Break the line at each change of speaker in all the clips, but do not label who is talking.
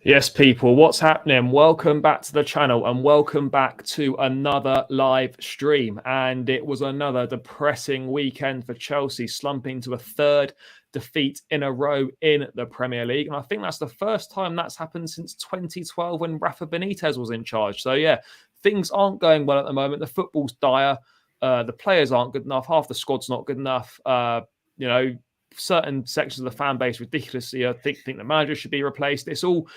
Yes, people, what's happening? Welcome back to the channel and welcome back to another live stream. And it was another depressing weekend for Chelsea, slumping to a third defeat in a row in the Premier League. And I think that's the first time that's happened since 2012 when Rafa Benitez was in charge. So, yeah, things aren't going well at the moment. The football's dire. The players aren't good enough. Half the squad's not good enough. Certain sections of the fan base ridiculously think the manager should be replaced. It's all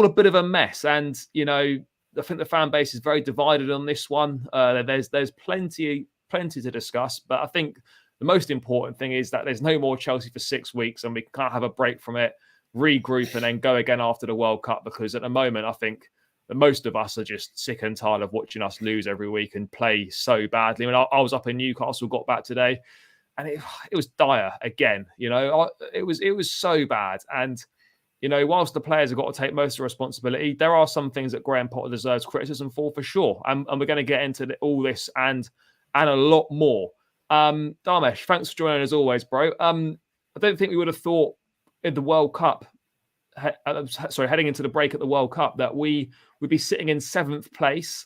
a bit of a mess, and I think the fan base is very divided on this one. There's plenty to discuss, but I think the most important thing is that there's no more Chelsea for 6 weeks, and we can't have a break from it, regroup, and then go again after the World Cup. Because at the moment, I think that most of us are just sick and tired of watching us lose every week and play so badly. I mean, I was up in Newcastle, got back today, and it was dire again. It was so bad. And whilst the players have got to take most of the responsibility, there are some things that Graham Potter deserves criticism for sure. And we're going to get into all this and a lot more. Dharmesh, thanks for joining as always, bro. I don't think we would have thought in the World Cup, heading into the break at the World Cup, that we would be sitting in 7th place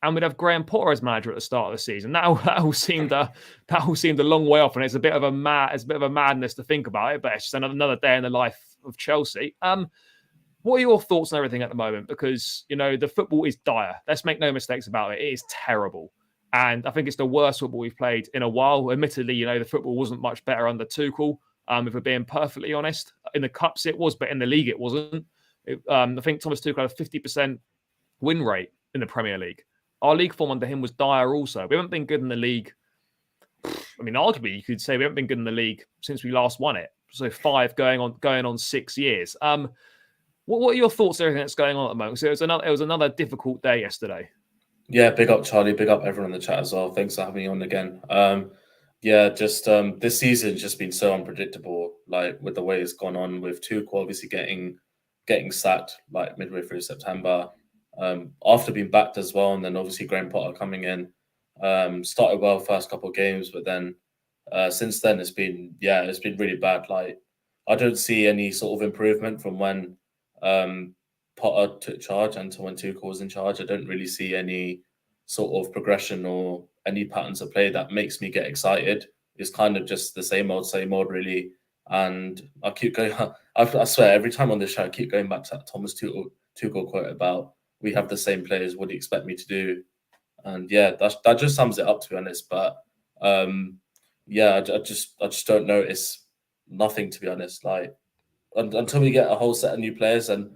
and we'd have Graham Potter as manager at the start of the season. That all seemed a long way off, and it's a bit of a madness to think about it. But it's just another day in the life of Chelsea. What are your thoughts on everything at the moment? Because the football is dire. Let's make no mistakes about it. It is terrible, and I think it's the worst football we've played in a while. Admittedly, the football wasn't much better under Tuchel. If we're being perfectly honest, in the cups it was, but in the league it wasn't. I think Thomas Tuchel had a 50% win rate in the Premier League. Our league form under him was dire also. We haven't been good in the league. I mean, arguably, you could say we haven't been good in the league since we last won it. So 5 going on 6 years. What are your thoughts on everything that's going on at the moment? So it was another difficult day yesterday.
Yeah, big up Charlie, big up everyone in the chat as well. Thanks for having me on again. This season's just been so unpredictable, like with the way it's gone on, with Tuchel obviously getting sacked like midway through September. After being backed as well, and then obviously Graham Potter coming in, started well first couple of games, but then since then it's been really bad. Like I don't see any sort of improvement from when Potter took charge and to when Tuchel was in charge. I don't really see any sort of progression or any patterns of play that makes me get excited. It's kind of just the same old, really. And I keep going. I swear, every time on this show, I keep going back to that Thomas Tuchel quote about, "We have the same players. What do you expect me to do?" And yeah, that just sums it up, to be honest. But I just don't notice nothing, to be honest. Like until we get a whole set of new players and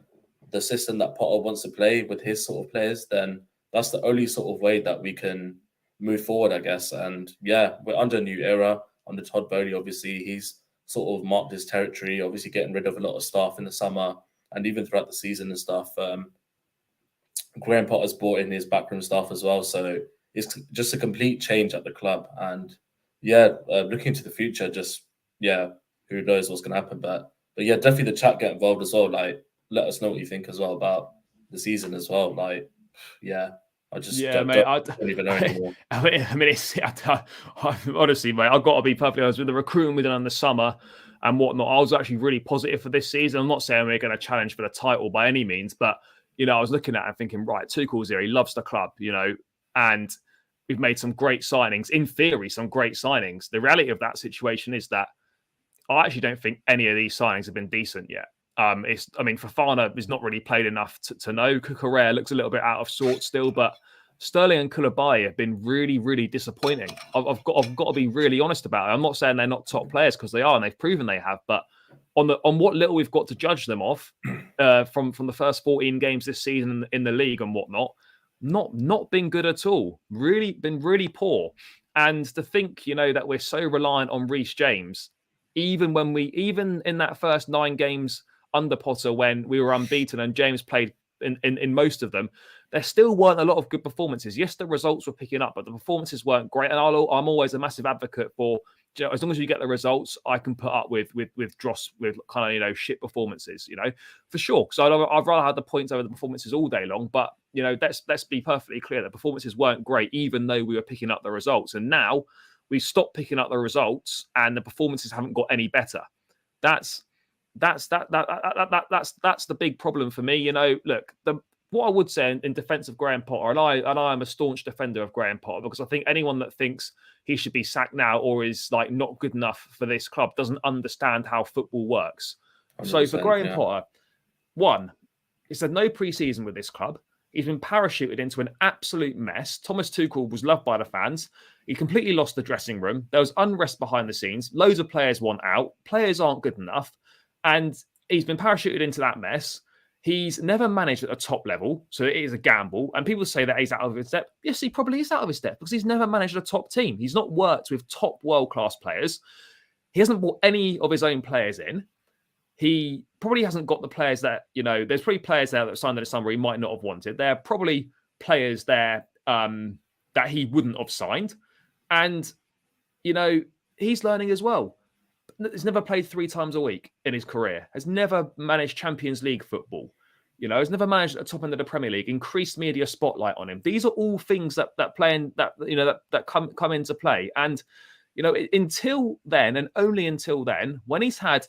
the system that Potter wants to play with his sort of players, then that's the only sort of way that we can move forward, I guess. And yeah, we're under a new era under Todd Bowley. Obviously, he's sort of marked his territory. Obviously, getting rid of a lot of staff in the summer and even throughout the season and stuff. Graham Potter's brought in his backroom staff as well, so it's just a complete change at the club. And looking to the future, who knows what's going to happen. But yeah, definitely the chat get involved as well. Like, let us know what you think as well about the season as well. Like, yeah, I just don't even know anymore.
Honestly, mate, I've got to be perfectly honest with the recruitment we did in the summer and whatnot. I was actually really positive for this season. I'm not saying we're going to challenge for the title by any means, but I was looking at it and thinking, right, Tuchel's here. He loves the club, and we've made some great signings. In theory, some great signings. The reality of that situation is that I actually don't think any of these signings have been decent yet. Fofana has not really played enough to know. Cucurella looks a little bit out of sorts still, but Sterling and Koulibaly have been really, really disappointing. I've got to be really honest about it. I'm not saying they're not top players, because they are, and they've proven they have. But on what little we've got to judge them off from the first 14 games this season in the league and whatnot, not been good at all. Been really poor. And to think, that we're so reliant on Reece James, even in that first 9 games under Potter when we were unbeaten and James played in most of them, there still weren't a lot of good performances. Yes, the results were picking up, but the performances weren't great. And I'm always a massive advocate for, as long as you get the results, I can put up with dross, with kind of shit performances, for sure. Because I'd rather have the points over the performances all day long. But let's be perfectly clear that performances weren't great, even though we were picking up the results. And now we've stopped picking up the results, and the performances haven't got any better. That's that's the big problem for me. Look, what I would say in defence of Graham Potter, and I am a staunch defender of Graham Potter, because I think anyone that thinks he should be sacked now or is like not good enough for this club doesn't understand how football works. So for Graham Potter, one, he's had no pre-season with this club. He's been parachuted into an absolute mess. Thomas Tuchel was loved by the fans. He completely lost the dressing room. There was unrest behind the scenes. Loads of players want out. Players aren't good enough. And he's been parachuted into that mess. He's never managed at a top level, so it is a gamble. And people say that he's out of his depth. Yes, he probably is out of his depth, because he's never managed a top team. He's not worked with top world-class players. He hasn't brought any of his own players in. He probably hasn't got the players that, there's probably players there that signed in the summer he might not have wanted. There are probably players there that he wouldn't have signed. And, he's learning as well. He's never played 3 times a week in his career, has never managed Champions League football, has never managed at the top end of the Premier League, increased media spotlight on him. These are all things that come into play. And, until then, and only until then, when he's had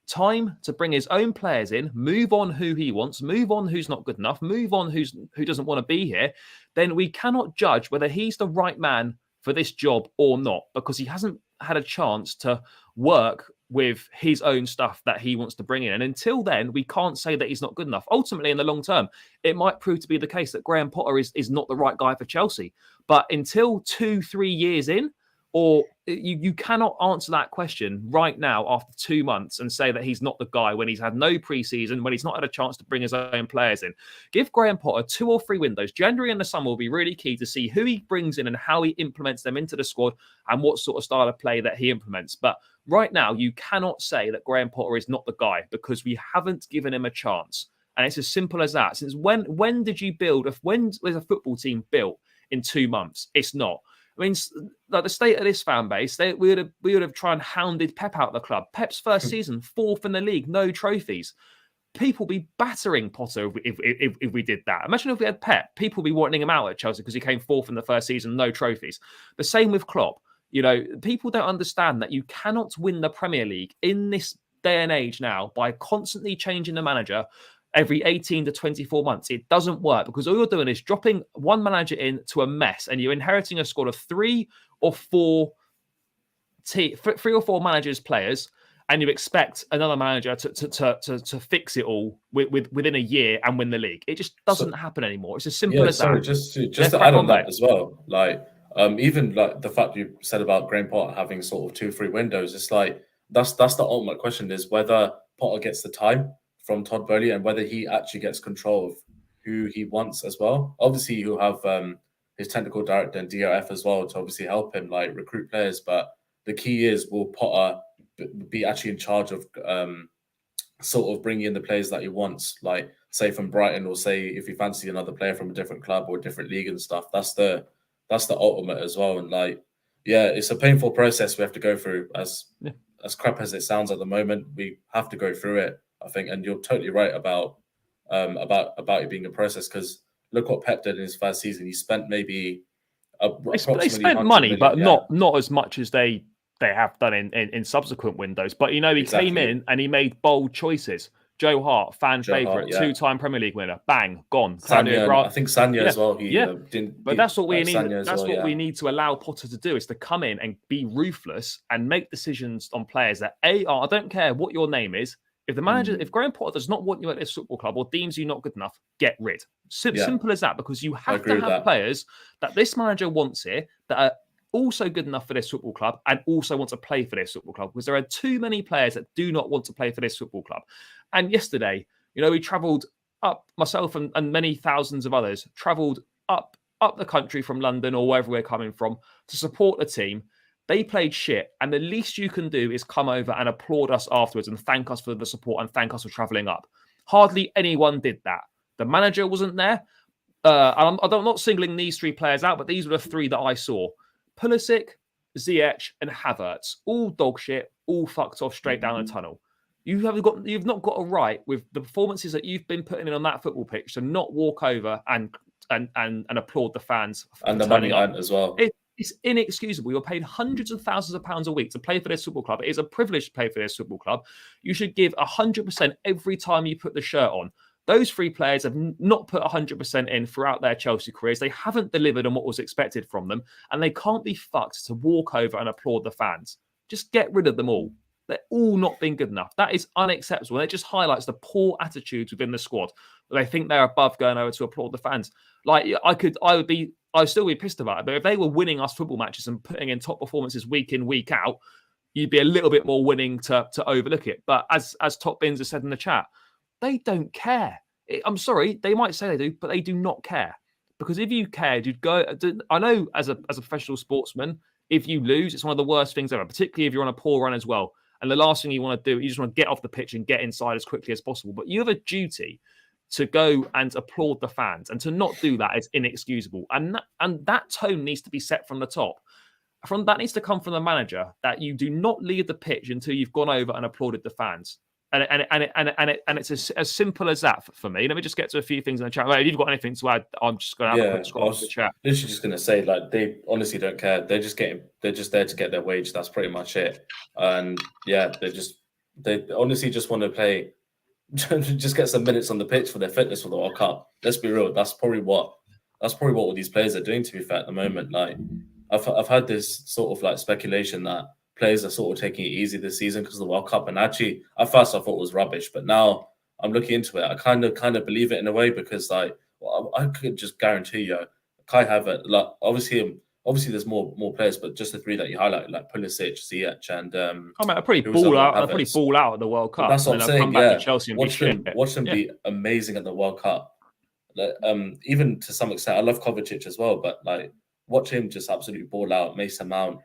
time to bring his own players in, move on who he wants, move on who's not good enough, move on who doesn't want to be here, then we cannot judge whether he's the right man for this job or not, because he hasn't had a chance to work with his own stuff that he wants to bring in. And until then, we can't say that he's not good enough. Ultimately, in the long term, it might prove to be the case that Graham Potter is not the right guy for Chelsea. But until 2-3 years in, or you cannot answer that question right now after 2 months and say that he's not the guy when he's had no pre-season, when he's not had a chance to bring his own players in. Give Graham Potter 2 or 3 windows. January and the summer will be really key to see who he brings in and how he implements them into the squad and what sort of style of play that he implements. But right now, you cannot say that Graham Potter is not the guy, because we haven't given him a chance. And it's as simple as that. Since when did you build? When was a football team built in 2 months? It's not. I mean, like the state of this fan base, we would have tried and hounded Pep out of the club. Pep's first season, 4th in the league, no trophies. People be battering Potter if we did that. Imagine if we had Pep, people be wanting him out at Chelsea because he came 4th in the first season, no trophies. The same with Klopp. People don't understand that you cannot win the Premier League in this day and age now by constantly changing the manager every 18 to 24 months. It doesn't work, because all you're doing is dropping one manager into a mess, and you're inheriting a squad of 3 or 4 managers, players, and you expect another manager to fix it all within a year and win the league. It just doesn't happen anymore. It's as simple as that.
Just to add on that as well, even like the fact you said about Graham Potter having sort of 2-3 windows, it's like that's the ultimate question, is whether Potter gets the time from Todd Bowley and whether he actually gets control of who he wants as well. Obviously, he'll have his technical director and DRF as well to obviously help him recruit players. But the key is, will Potter be actually in charge of sort of bringing in the players that he wants, like say from Brighton, or say if you fancy another player from a different club or a different league and stuff. That's the ultimate as well. And it's a painful process we have to go through. As crap as it sounds at the moment, we have to go through it, I think. And you're totally right about it being a process, because look what Pep did in his first season. He spent maybe
they spent money, but not as much as they have done in subsequent windows. But he came in and he made bold choices. Joe Hart, fan favourite, 2-time Premier League winner. Bang, gone.
I think Sanya as well.
But that's what we need. That's what we need to allow Potter to do, is to come in and be ruthless and make decisions on players that I don't care what your name is. If the manager, if Graham Potter does not want you at this football club or deems you not good enough, get rid. Simple as that, because you have to have players that this manager wants here that are also good enough for this football club and also want to play for this football club, because there are too many players that do not want to play for this football club. And yesterday, we travelled up, myself and many thousands of others, travelled up the country from London or wherever we're coming from to support the team. They played shit, and the least you can do is come over and applaud us afterwards and thank us for the support and thank us for travelling up. Hardly anyone did that. The manager wasn't there. I'm not singling these 3 players out, but these were the 3 that I saw. Pulisic, Ziyech, and Havertz, all dog shit, all fucked off straight down the tunnel. You've not got a right, with the performances that you've been putting in on that football pitch, to not walk over and applaud the fans
and the money earned as well.
It's inexcusable. You're paid hundreds of thousands of pounds a week to play for this football club. It is a privilege to play for this football club. You should give 100% every time you put the shirt on. Those three players have not put 100% in throughout their Chelsea careers. They haven't delivered on what was expected from them, and they can't be fucked to walk over and applaud the fans. Just get rid of them all. They're all not been good enough. That is unacceptable. And it just highlights the poor attitudes within the squad. They think they're above going over to applaud the fans. Like I'd still be pissed about it. But if they were winning us football matches and putting in top performances week in, week out, you'd be a little bit more willing to overlook it. But as Top Bins has said in the chat, they don't care. I'm sorry, they might say they do, but they do not care. Because if you cared, you'd go. I know as a professional sportsman, if you lose, it's one of the worst things ever, particularly if you're on a poor run as well. And the last thing you want to do, you just want to get off the pitch and get inside as quickly as possible. But you have a duty to go and applaud the fans, and to not do that is inexcusable. And that tone needs to be set from the top. That needs to come from the manager, that you do not leave the pitch until you've gone over and applauded the fans. And it's as simple as that for me. Let me just get to a few things in the chat. If you've got anything to add, I'm just going to have a quick scroll of the chat.
Literally just going to say, like, they honestly don't care. They're just there to get their wage. That's pretty much it. And yeah, they honestly just want to play, just get some minutes on the pitch for their fitness for the World Cup. Let's be real. That's probably what all these players are doing, to be fair, at the moment. Like, I've had this sort of like speculation that players are sort of taking it easy this season because of the World Cup. And actually, at first I thought it was rubbish, but now I'm looking into it. I kind of believe it in a way, because like, well, I could just guarantee you, Kai Havertz, like obviously there's more players, but just the three that you highlighted, like Pulisic, Ziyech, and
a pretty ball out at the World Cup.
That's what I'm saying.
Come back to Chelsea and
watch them be amazing at the World Cup. Like, even to some extent, I love Kovacic as well, but like, watch him just absolutely ball out. Mason Mount.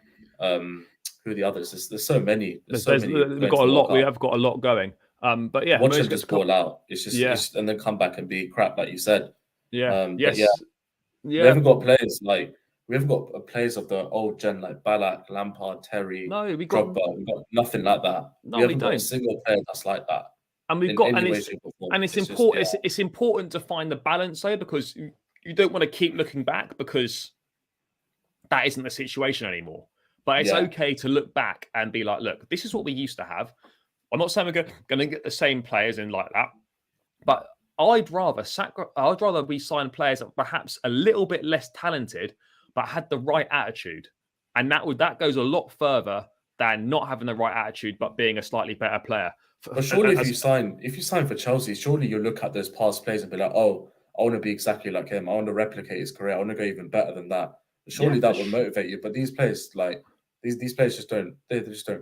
Who are the others? There's so many. We've
got a lot. We have got a lot going. But yeah,
watch him just ball out. It's just and then come back and be crap, like you said.
Yeah.
We haven't got players like. We haven't got players of the old gen like Ballack, Lampard, Terry, Drogba. We've got nothing like that.
No,
we haven't got a single player that's like that.
And we've got, it's important. It's important to find the balance though, because you don't want to keep looking back, because that isn't the situation anymore. But it's okay to look back and be like, look, this is what we used to have. I'm not saying we're going to get the same players in like that, but I'd rather we sign players that perhaps a little bit less talented, but had the right attitude. And that goes a lot further than not having the right attitude, but being a slightly better player.
But surely if you sign for Chelsea, surely you look at those past players and be like, oh, I want to be exactly like him. I want to replicate his career. I want to go even better than that. Surely that would motivate you. But these players, like these players, just don't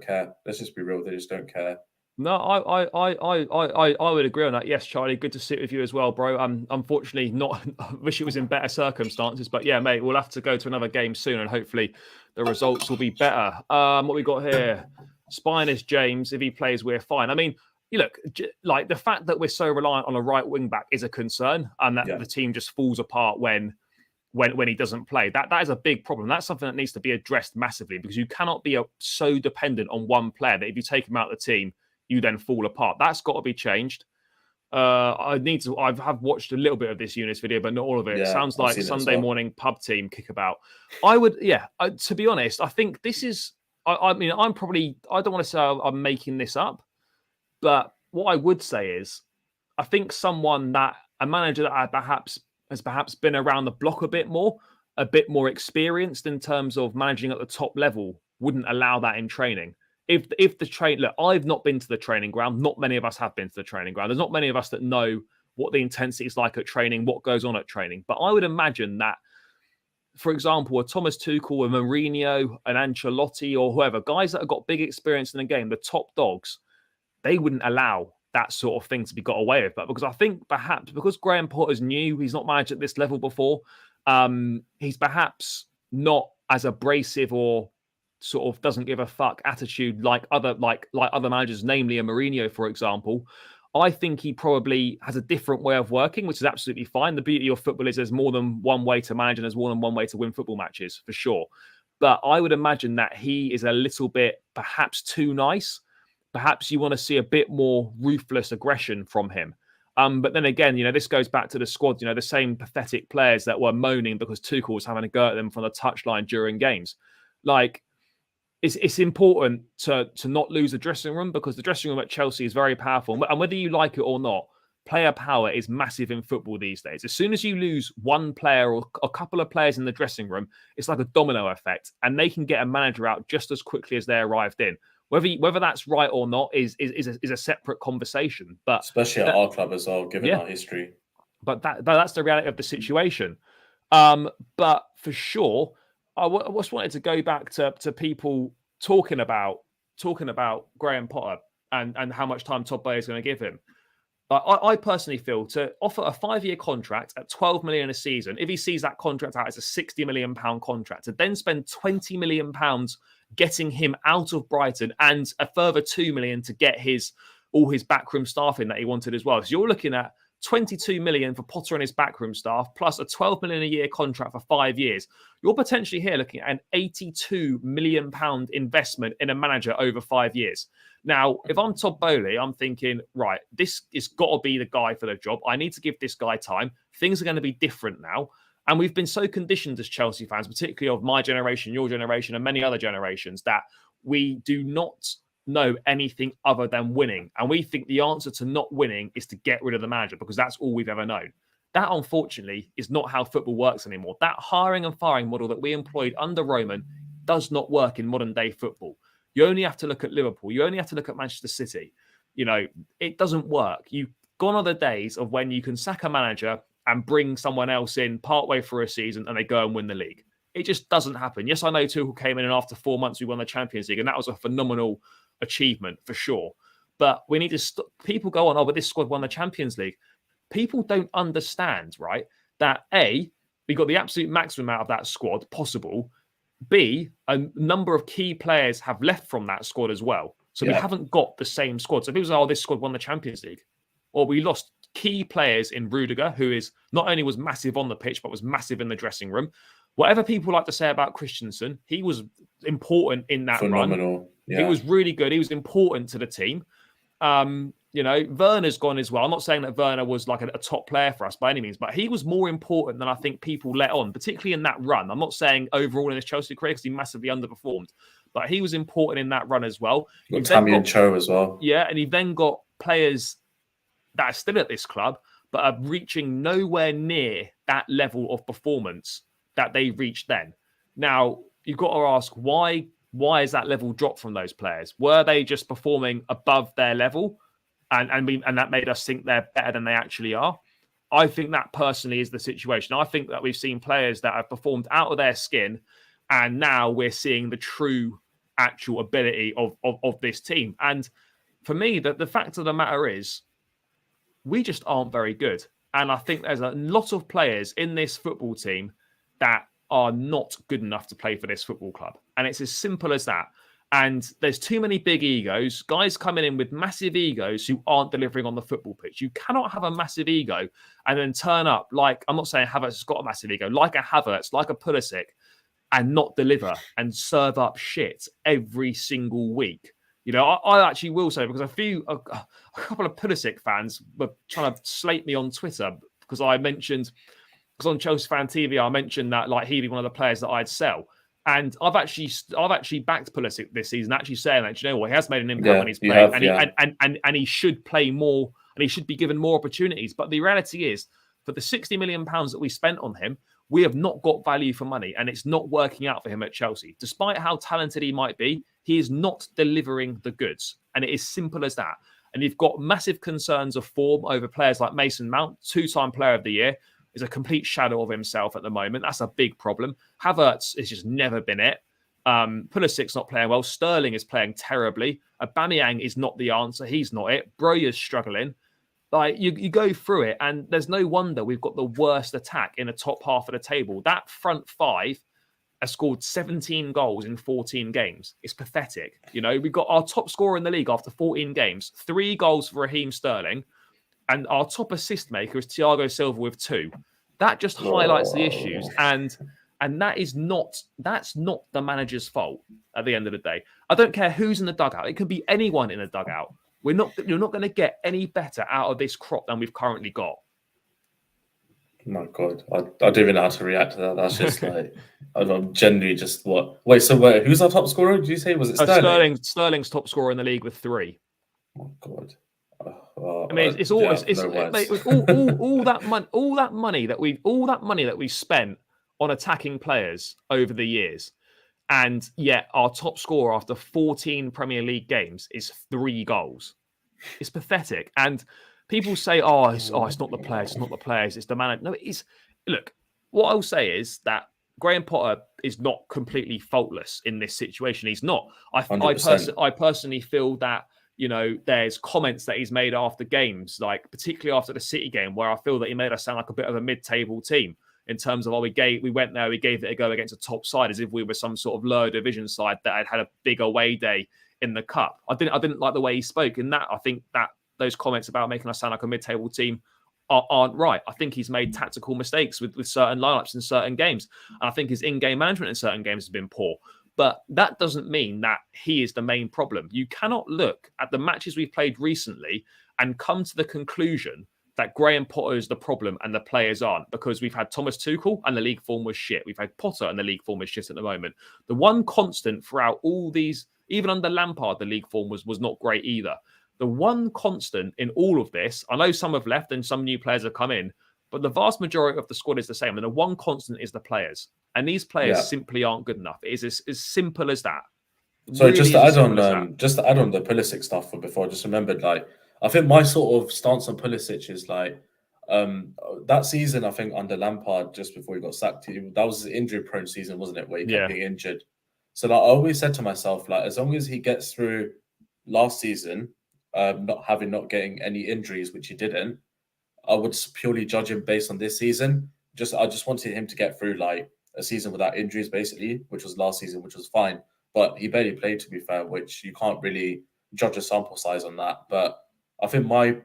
care. Let's just be real. They just don't care.
No, I would agree on that. Yes, Charlie, good to sit with you as well, bro. Unfortunately, not. I wish it was in better circumstances, but yeah, mate, we'll have to go to another game soon, and hopefully the results will be better. What we got here? Spinus James, if he plays, we're fine. I mean, you look, like the fact that we're so reliant on a right wing back is a concern, and that the team just falls apart when he doesn't play. That is a big problem. That's something that needs to be addressed massively, because you cannot be so dependent on one player that if you take him out of the team, you then fall apart. That's got to be changed. I have watched a little bit of this Eunice video, but not all of it. It sounds like Sunday morning pub team kickabout. To be honest, I think this is, I mean, I don't want to say I'm making this up, but what I would say is, I think a manager that has perhaps been around the block a bit more experienced in terms of managing at the top level, wouldn't allow that in training. If the I've not been to the training ground. Not many of us have been to the training ground. There's not many of us that know what the intensity is like at training, what goes on at training. But I would imagine that, for example, a Thomas Tuchel, a Mourinho, an Ancelotti, or whoever, guys that have got big experience in the game, the top dogs, they wouldn't allow that sort of thing to be got away with. But because I think perhaps because Graham Potter's new, he's not managed at this level before. He's perhaps not as abrasive or sort of doesn't give a fuck attitude like other managers, namely a Mourinho, for example. I think he probably has a different way of working, which is absolutely fine. The beauty of football is there's more than one way to manage and there's more than one way to win football matches, for sure. But I would imagine that he is a little bit perhaps too nice. Perhaps you want to see a bit more ruthless aggression from him. But then again, this goes back to the squad, the same pathetic players that were moaning because Tuchel was having a go at them from the touchline during games. Like, it's important to not lose the dressing room, because the dressing room at Chelsea is very powerful. And whether you like it or not, player power is massive in football these days. As soon as you lose one player or a couple of players in the dressing room, it's like a domino effect, and they can get a manager out just as quickly as they arrived in. Whether that's right or not is a separate conversation. But
especially at our club as well, given our history.
But that's the reality of the situation. But for sure, I just wanted to go back to people talking about Graham Potter and how much time Todd Boehly is going to give him. I personally feel to offer a 5-year contract at 12 million a season, if he sees that contract out as a 60 million pound contract, to then spend 20 million pounds getting him out of Brighton and a further 2 million to get all his backroom staff in that he wanted as well. So you're looking at 22 million for Potter and his backroom staff, plus a 12 million a year contract for 5 years. You're potentially here looking at an 82 million pound investment in a manager over 5 years. Now, if I'm Todd Boehly, I'm thinking, right, this has got to be the guy for the job. I need to give this guy time. Things are going to be different now. And we've been so conditioned as Chelsea fans, particularly of my generation, your generation, and many other generations, that we do not know anything other than winning. And we think the answer to not winning is to get rid of the manager, because that's all we've ever known. That, unfortunately, is not how football works anymore. That hiring and firing model that we employed under Roman does not work in modern day football. You only have to look at Liverpool. You only have to look at Manchester City. It doesn't work. You've gone on the days of when you can sack a manager and bring someone else in partway through a season and they go and win the league. It just doesn't happen. Yes, I know Tuchel came in and after 4 months we won the Champions League, and that was a phenomenal achievement for sure. But we need to stop. People go on, but this squad won the Champions League. People don't understand, right, that A, we got the absolute maximum out of that squad possible. B, a number of key players have left from that squad as well. So we haven't got the same squad. So people say, this squad won the Champions League. Or we lost key players in Rudiger, who is not only was massive on the pitch, but was massive in the dressing room. Whatever people like to say about Christensen, he was important in that run. Yeah. He was really good. He was important to the team. Werner's gone as well. I'm not saying that Werner was like a top player for us by any means, but he was more important than I think people let on, particularly in that run. I'm not saying overall in his Chelsea career, because he massively underperformed, but he was important in that run as well.
Tammy and Cho as well.
Yeah, and you've then got players that are still at this club, but are reaching nowhere near that level of performance that they reached then. Now, you've got to ask, why is that level dropped from those players? Were they just performing above their level? And that made us think they're better than they actually are. I think that personally is the situation. I think that we've seen players that have performed out of their skin, and now we're seeing the true actual ability of this team. And for me, the fact of the matter is, we just aren't very good. And I think there's a lot of players in this football team that are not good enough to play for this football club. And it's as simple as that. And there's too many big egos, guys coming in with massive egos who aren't delivering on the football pitch. You cannot have a massive ego and then turn up like, I'm not saying Havertz has got a massive ego, like a Havertz, like a Pulisic, and not deliver and serve up shit every single week. I actually will say, because a couple of Pulisic fans were trying to slate me on Twitter because on Chelsea Fan TV, I mentioned that like he'd be one of the players that I'd sell. And I've actually backed Pulisic this season, actually saying that, he has made an impact when he's played, and he should play more, and he should be given more opportunities. But the reality is, for the £60 million that we spent on him, we have not got value for money, and it's not working out for him at Chelsea. Despite how talented he might be, he is not delivering the goods, and it is simple as that. And you've got massive concerns of form over players like Mason Mount, 2-time Player of the Year, is a complete shadow of himself at the moment. That's a big problem. Havertz has just never been it. Pulisic's not playing well. Sterling is playing terribly. Aubameyang is not the answer. He's not it. Broya's struggling. Like you go through it, and there's no wonder we've got the worst attack in the top half of the table. That front five has scored 17 goals in 14 games. It's pathetic. We've got our top scorer in the league after 14 games, 3 goals for Raheem Sterling. And our top assist maker is Thiago Silva with 2. That just highlights the issues. And that's not the manager's fault at the end of the day. I don't care who's in the dugout. It could be anyone in the dugout. You're not going to get any better out of this crop than we've currently got.
My God, I don't even know how to react to that. That's just like, I'm genuinely just what? Wait, so who's our top scorer? Did you say, was it Sterling?
Sterling's top scorer in the league with 3.
Oh God.
I mean, it's all that money that we've spent on attacking players over the years, and yet our top scorer after 14 Premier League games is 3 goals. It's pathetic. And people say, it's not the players, it's not the players, it's the manager. No, it is. Look, what I'll say is that Graham Potter is not completely faultless in this situation. He's not. I personally feel that, there's comments that he's made after games, like particularly after the City game, where I feel that he made us sound like a bit of a mid-table team in terms of, we went there, we gave it a go against a top side as if we were some sort of lower division side that had a big away day in the cup. I didn't like the way he spoke in that. I think that those comments about making us sound like a mid-table team aren't right. I think he's made tactical mistakes with certain lineups in certain games. And I think his in-game management in certain games has been poor. But that doesn't mean that he is the main problem. You cannot look at the matches we've played recently and come to the conclusion that Graham Potter is the problem and the players aren't, because we've had Thomas Tuchel and the league form was shit. We've had Potter and the league form is shit at the moment. The one constant throughout all these, even under Lampard, the league form was not great either. The one constant in all of this, I know some have left and some new players have come in, but the vast majority of the squad is the same. And the one constant is the players. And these players simply aren't good enough. It is as simple as that.
So really just to add on the Pulisic stuff before, I just remembered, I think my sort of stance on Pulisic is that season, I think under Lampard, just before he got sacked, that was an injury-prone season, wasn't it, where he kept being injured. So I always said to myself, as long as he gets through last season, not getting any injuries, which he didn't, I would purely judge him based on this season. I just wanted him to get through a season without injuries, basically, which was last season, which was fine. But he barely played, to be fair, which you can't really judge a sample size on that. But I think my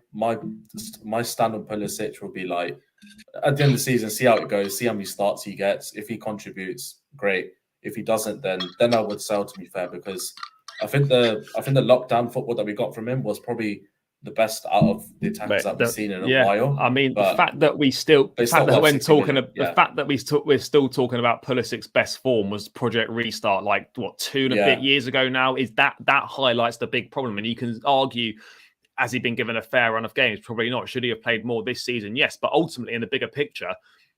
stand on Pulisic will be at the end of the season, see how it goes, see how many starts he gets. If he contributes, great. If he doesn't, then I would sell, to be fair, because I think the lockdown football that we got from him was probably the best out of the attackers that we've seen in a while.
I mean, the fact that we're still talking about Pulisic's best form was Project Restart, 2 and a bit years ago now. Is that highlights the big problem? And you can argue, has he been given a fair run of games? Probably not. Should he have played more this season? Yes, but ultimately, in the bigger picture,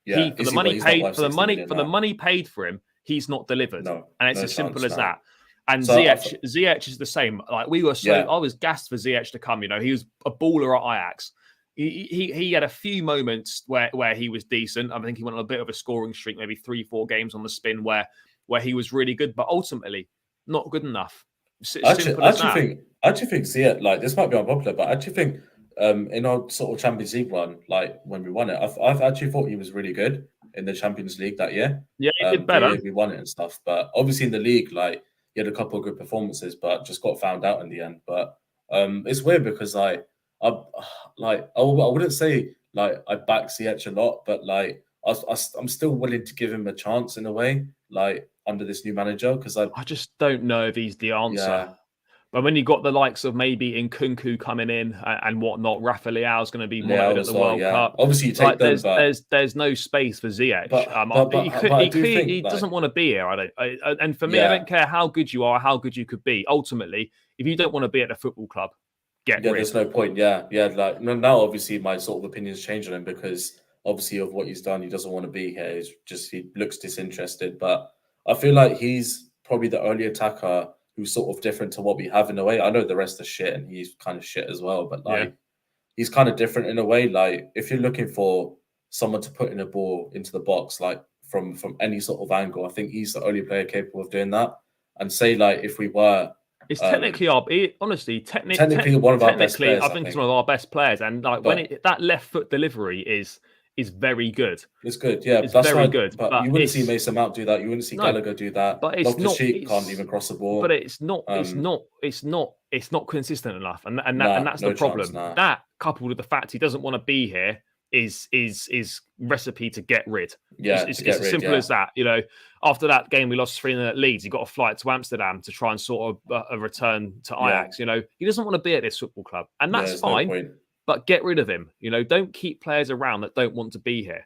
for the money paid for him, he's not delivered, and it's as simple as that. And Ziyech is the same. I was gassed for Ziyech to come. He was a baller at Ajax. He had a few moments where he was decent. I think he went on a bit of a scoring streak, maybe 3-4 games on the spin where he was really good, but ultimately not good enough.
I actually think Ziyech, this might be unpopular, but I actually think in our sort of Champions League run, when we won it, I've actually thought he was really good in the Champions League that year.
Yeah, he did better.
We won it and stuff, but obviously in the league, he had a couple of good performances, but just got found out in the end. But it's weird because I wouldn't say I back Ziyech a lot, but I'm still willing to give him a chance in a way, under this new manager, because I
just don't know if he's the answer.
Yeah.
But when you got the likes of maybe Nkunku coming in and whatnot, Rafa Leao's going to be monitored at the World Cup.
Obviously, you take them,
there's no space for Ziyech. He doesn't want to be here. And for me, I don't care how good you are, how good you could be. Ultimately, if you don't want to be at the football club, get rid.
There's no point. Now, obviously, my sort of opinions change on him because obviously of what he's done. He doesn't want to be here. He looks disinterested. But I feel like he's probably the only attacker who's sort of different to what we have in a way. I know the rest are shit and he's kind of shit as well, but he's kind of different in a way. If you're looking for someone to put in a ball into the box, from any sort of angle, I think he's the only player capable of doing that. And say if we were,
it's technically
technically one of our best players.
I think it's one of our best players, and that left foot delivery is very good.
It's good, yeah.
It's very good.
But you wouldn't see Mason Mount do that. You wouldn't see Gallagher do that.
But it's not.
Can't even cross the ball.
But it's not consistent enough, and that's the problem. That coupled with the fact he doesn't want to be here is recipe to get rid.
Yeah,
it's as simple as that. After that game we lost 3-0 at Leeds, he got a flight to Amsterdam to try and sort of a return to Ajax. He doesn't want to be at this football club, and that's fine.
No point.
But get rid of him. Don't keep players around that don't want to be here.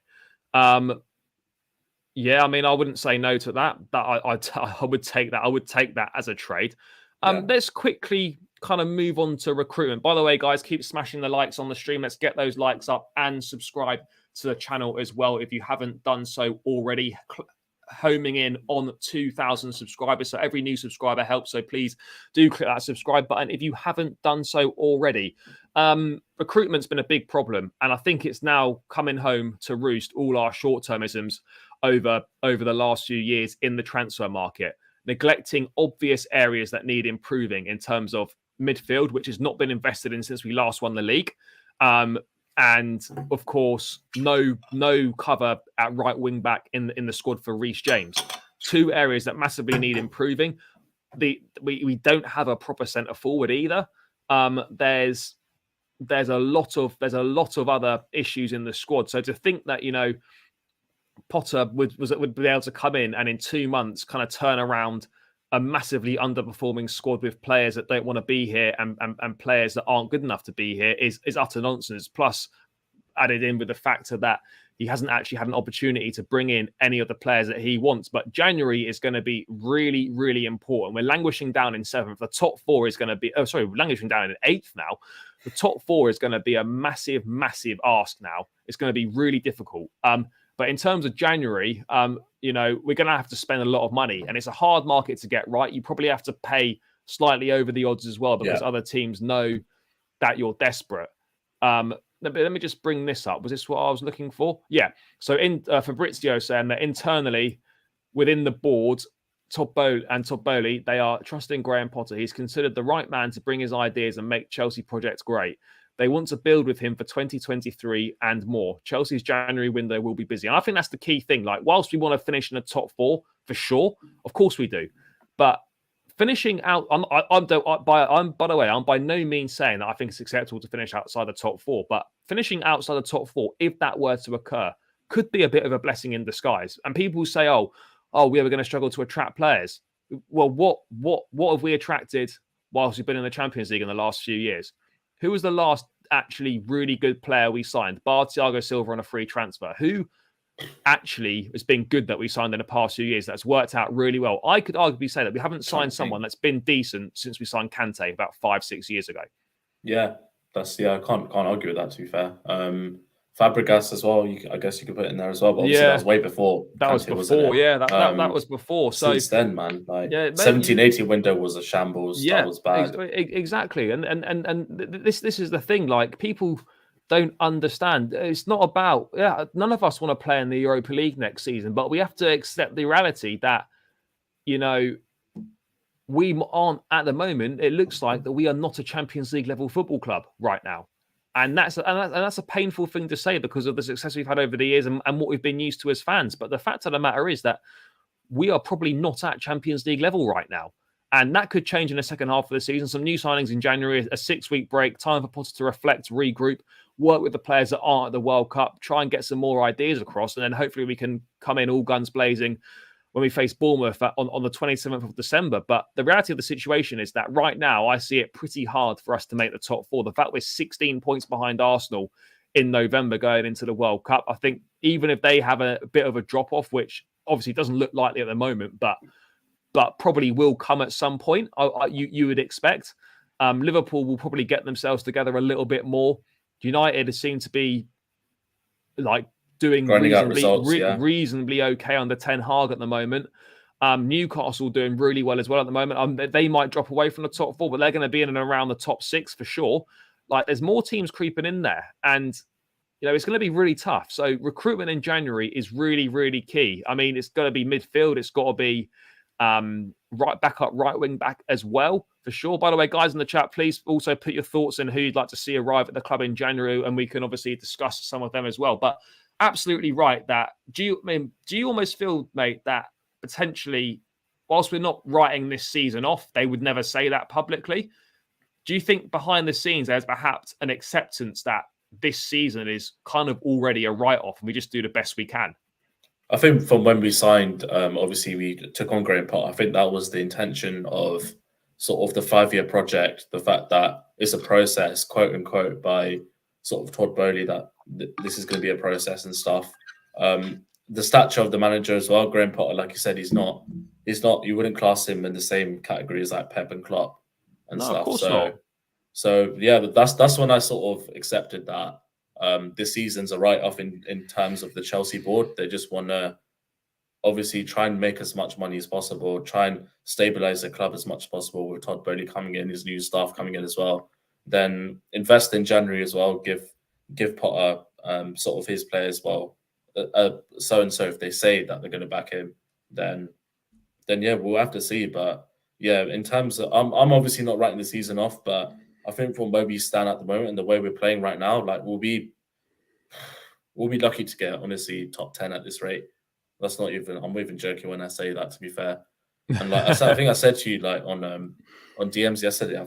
Yeah, I mean, I wouldn't say no to that. I would take that. I would take that as a trade. Let's quickly kind of move on to recruitment. By the way, guys, keep smashing the likes on the stream. Let's get those likes up and subscribe to the channel as well if you haven't done so already. Homing in on 2,000 subscribers. So every new subscriber helps. So please do click that subscribe button if you haven't done so already. Recruitment's been a big problem, and I think it's now coming home to roost all our short-termisms over the last few years in the transfer market, neglecting obvious areas that need improving in terms of midfield, which has not been invested in since we last won the league. And of course, no cover at right wing back in the squad for Reece James. Two areas that massively need improving. We don't have a proper centre forward either. There's a lot of other issues in the squad. So to think that Potter would be able to come in and in 2 months kind of turn around a massively underperforming squad with players that don't want to be here and players that aren't good enough to be here is utter nonsense. Plus, added in with the factor that he hasn't actually had an opportunity to bring in any of the players that he wants. But January is going to be really, really important. We're languishing down in 7th. The top 4 is going to be... languishing down in 8th now. The top 4 is going to be a massive, massive ask now. It's going to be really difficult. But in terms of January, we're going to have to spend a lot of money, and it's a hard market to get right. You probably have to pay slightly over the odds as well because other teams know that you're desperate. Let me just bring this up. Was this what I was looking for? Yeah. So Fabrizio saying that internally within the board, Toppoli, they are trusting Graham Potter. He's considered the right man to bring his ideas and make Chelsea projects great. They want to build with him for 2023 and more. Chelsea's January window will be busy. And I think that's the key thing. Like, whilst we want to finish in the top 4, for sure, of course we do. But finishing out, by the way, I'm by no means saying that I think it's acceptable to finish outside the top 4. But finishing outside the top 4, if that were to occur, could be a bit of a blessing in disguise. And people say, oh, we are going to struggle to attract players. Well, what have we attracted whilst we've been in the Champions League in the last few years? Who was the last actually really good player we signed? Bar Thiago Silva on a free transfer. Who actually has been good that we signed in the past few years that's worked out really well? I could arguably say that we haven't signed someone that's been decent since we signed Kante about 5-6 years ago.
Yeah, I can't argue with that, to be fair. Fabregas as well, I guess you could put in there as well, but obviously that was way before.
That was before, that was before. So
since then, man, 17-18 window was a shambles.
Yeah,
that was bad.
Exactly. And this is the thing. Like, people don't understand. It's not about none of us want to play in the Europa League next season, but we have to accept the reality that we aren't at the moment. It looks like that we are not a Champions League level football club right now. And that's a painful thing to say because of the success we've had over the years and what we've been used to as fans. But the fact of the matter is that we are probably not at Champions League level right now. And that could change in the second half of the season. Some new signings in January, a 6-week break, time for Potter to reflect, regroup, work with the players that aren't at the World Cup, try and get some more ideas across. And then hopefully we can come in all guns blazing when we face Bournemouth on the 27th of December. But the reality of the situation is that right now, I see it pretty hard for us to make the top 4. The fact we're 16 points behind Arsenal in November going into the World Cup, I think even if they have a bit of a drop-off, which obviously doesn't look likely at the moment, but probably will come at some point, you would expect. Liverpool will probably get themselves together a little bit more. United seem to be doing reasonably okay under Ten Hag at the moment. Newcastle doing really well as well at the moment. They might drop away from the top 4, but they're going to be in and around the top 6 for sure. There's more teams creeping in there, and it's going to be really tough. So recruitment in January is really, really key. I mean, it's got to be midfield. It's got to be right wing back as well, for sure. By the way, guys in the chat, please also put your thoughts in who you'd like to see arrive at the club in January, and we can obviously discuss some of them as well. But absolutely right. Do you almost feel, mate, that potentially, whilst we're not writing this season off, they would never say that publicly? Do you think behind the scenes there's perhaps an acceptance that this season is kind of already a write-off and we just do the best we can?
I think from when we signed, obviously we took on Graham Potter. I think that was the intention of sort of the 5-year project, the fact that it's a process, quote unquote, by sort of Todd Bowley, that this is going to be a process and stuff. The stature of the manager as well, Graham Potter, like you said, he's not, you wouldn't class him in the same category as like Pep and Klopp and
No,
stuff.
of course not.
So yeah, that's when I sort of accepted that. This season's a write-off in terms of the Chelsea board. They just want to obviously try and make as much money as possible, try and stabilize the club as much as possible with Todd Bowley coming in, his new staff coming in as well. Then invest in January as well, give Potter sort of his players, well, so-and-so, if they say that they're going to back him, then yeah, we'll have to see. But yeah, in terms of, I'm obviously not writing the season off, but I think from where we stand at the moment and the way we're playing right now, like we'll be lucky to get honestly top 10 at this rate. That's not even, I'm not even joking when I say that, to be fair. And like I said, I think I said to you like on DMs yesterday,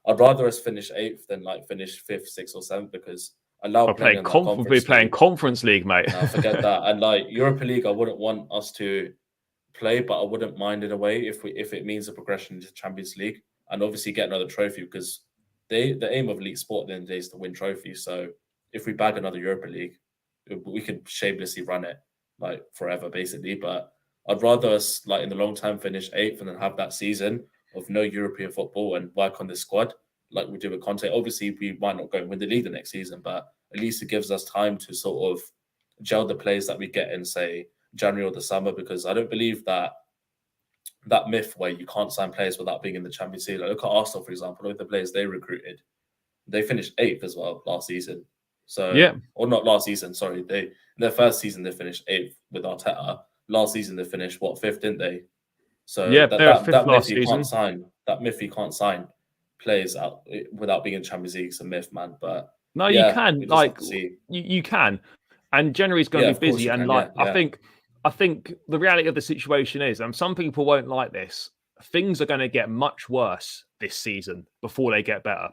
I'd rather us finish 8th than like finish 5th, 6th or 7th, because I love playing in that conference.
We're playing Conference League, mate.
No, forget that. And like Europa League, I wouldn't want us to play, but I wouldn't mind in a way if it means a progression into Champions League and obviously get another trophy, because the aim of elite sport at the end of the day is to win trophies. So if we bag another Europa League, we could shamelessly run it like forever, basically. But I'd rather us like in the long term finish 8th and then have that season of no European football and work on the squad like we do with Conte. Obviously, we might not go and win the league the next season, but at least it gives us time to sort of gel the players that we get in, say, January or the summer, because I don't believe that myth where you can't sign players without being in the Champions League. Like, look at Arsenal, for example. Look at the players they recruited. They finished 8th as well last season. So,
yeah,
or not last season, sorry. In their first season, they finished 8th with Arteta. Last season, they finished, 5th, didn't they? So
yeah,
that myth you can't sign. That myth you can't sign players out without being in Champions League is a myth, man. But
no,
yeah,
you can. Like you can. And January's going to be busy. And I think the reality of the situation is, and some people won't like this, things are going to get much worse this season before they get better.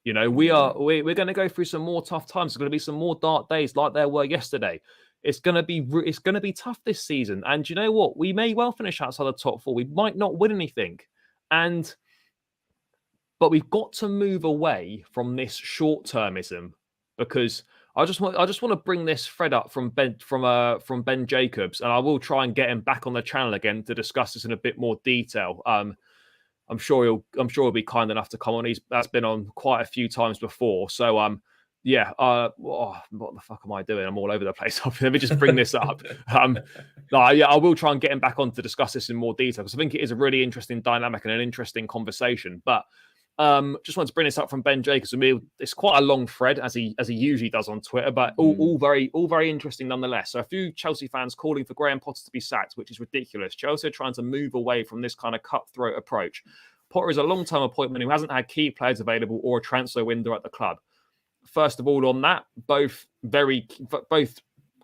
You know, we're going to go through some more tough times. There's going to be some more dark days like there were yesterday. It's going to be tough this season. And you know what? We may well finish outside the top 4. We might not win anything. But we've got to move away from this short-termism, because I just want to bring this thread up from Ben Jacobs, and I will try and get him back on the channel again to discuss this in a bit more detail. I'm sure he'll be kind enough to come on. That's been on quite a few times before. So what the fuck am I doing? I'm all over the place. Let me just bring this up. I will try and get him back on to discuss this in more detail, because I think it is a really interesting dynamic and an interesting conversation. But just wanted to bring this up from Ben Jacobs. It's quite a long thread, as he usually does on Twitter, but all very interesting nonetheless. So a few Chelsea fans calling for Graham Potter to be sacked, which is ridiculous. Chelsea are trying to move away from this kind of cutthroat approach. Potter is a long-term appointment who hasn't had key players available or a transfer window at the club. First of all, on that, both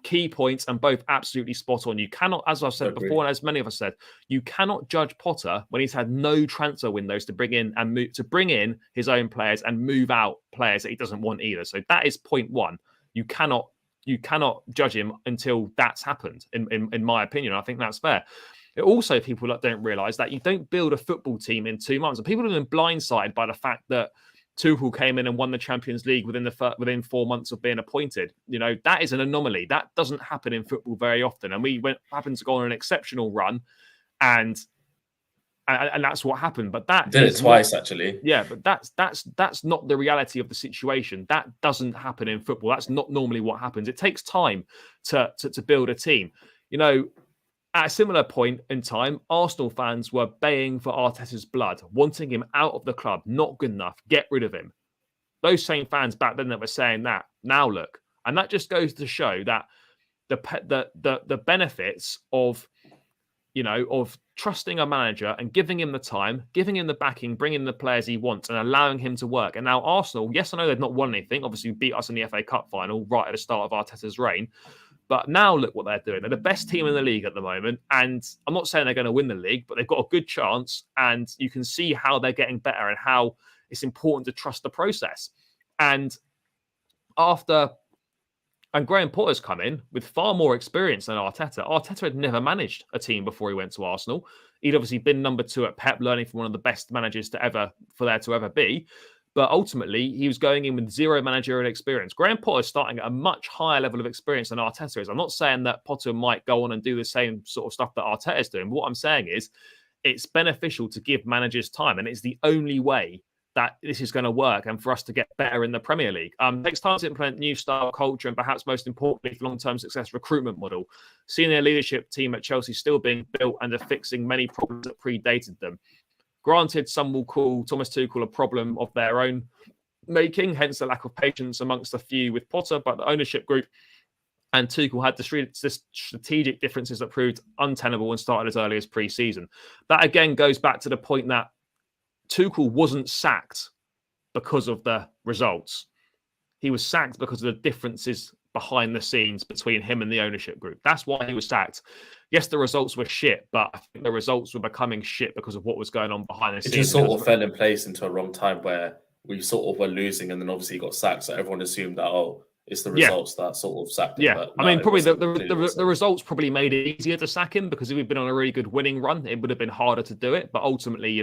key points and both absolutely spot on. You cannot, as I've said before, and as many of us said, you cannot judge Potter when he's had no transfer windows to bring in his own players and move out players that he doesn't want either. So that is point one. You cannot judge him until that's happened, in my opinion. I think that's fair. Also, people don't realise that you don't build a football team in 2 months. And people have been blindsided by the fact that Tuchel came in and won the Champions League within 4 months of being appointed. You know, that is an anomaly. That doesn't happen in football very often. And we happened to go on an exceptional run, and that's what happened. But that
did it twice, actually.
Yeah, but that's not the reality of the situation. That doesn't happen in football. That's not normally what happens. It takes time to build a team. You know, at a similar point in time, Arsenal fans were baying for Arteta's blood, wanting him out of the club, not good enough, get rid of him. Those same fans back then that were saying that, now look. And that just goes to show that the benefits of trusting a manager and giving him the time, giving him the backing, bringing the players he wants and allowing him to work. And now Arsenal, yes, I know they've not won anything. Obviously, beat us in the FA Cup final right at the start of Arteta's reign. But now look what they're doing. They're the best team in the league at the moment. And I'm not saying they're going to win the league, but they've got a good chance. And you can see how they're getting better and how it's important to trust the process. And And Graham Potter's come in with far more experience than Arteta. Arteta had never managed a team before he went to Arsenal. He'd obviously been number 2 at Pep, learning from one of the best managers to ever be. But ultimately, he was going in with 0 managerial experience. Graham Potter's starting at a much higher level of experience than Arteta is. I'm not saying that Potter might go on and do the same sort of stuff that Arteta is doing. But what I'm saying is it's beneficial to give managers time. And it's the only way that this is going to work and for us to get better in the Premier League. It takes time to implement new style, culture, and perhaps most importantly, for long-term success, recruitment model. Senior leadership team at Chelsea still being built and are fixing many problems that predated them. Granted, some will call Thomas Tuchel a problem of their own making, hence the lack of patience amongst a few with Potter, but the ownership group and Tuchel had the strategic differences that proved untenable and started as early as pre-season. That again goes back to the point that Tuchel wasn't sacked because of the results. He was sacked because of the differences behind the scenes between him and the ownership group. That's why he was sacked. Yes, the results were shit, but I think the results were becoming shit because of what was going on behind the scenes.
It just sort of fell in place into a wrong time where we sort of were losing and then obviously got sacked. So everyone assumed that, it's the results that sort of sacked him.
Yeah,
but
I mean, probably the results probably made it easier to sack him because if we'd been on a really good winning run, it would have been harder to do it. But ultimately,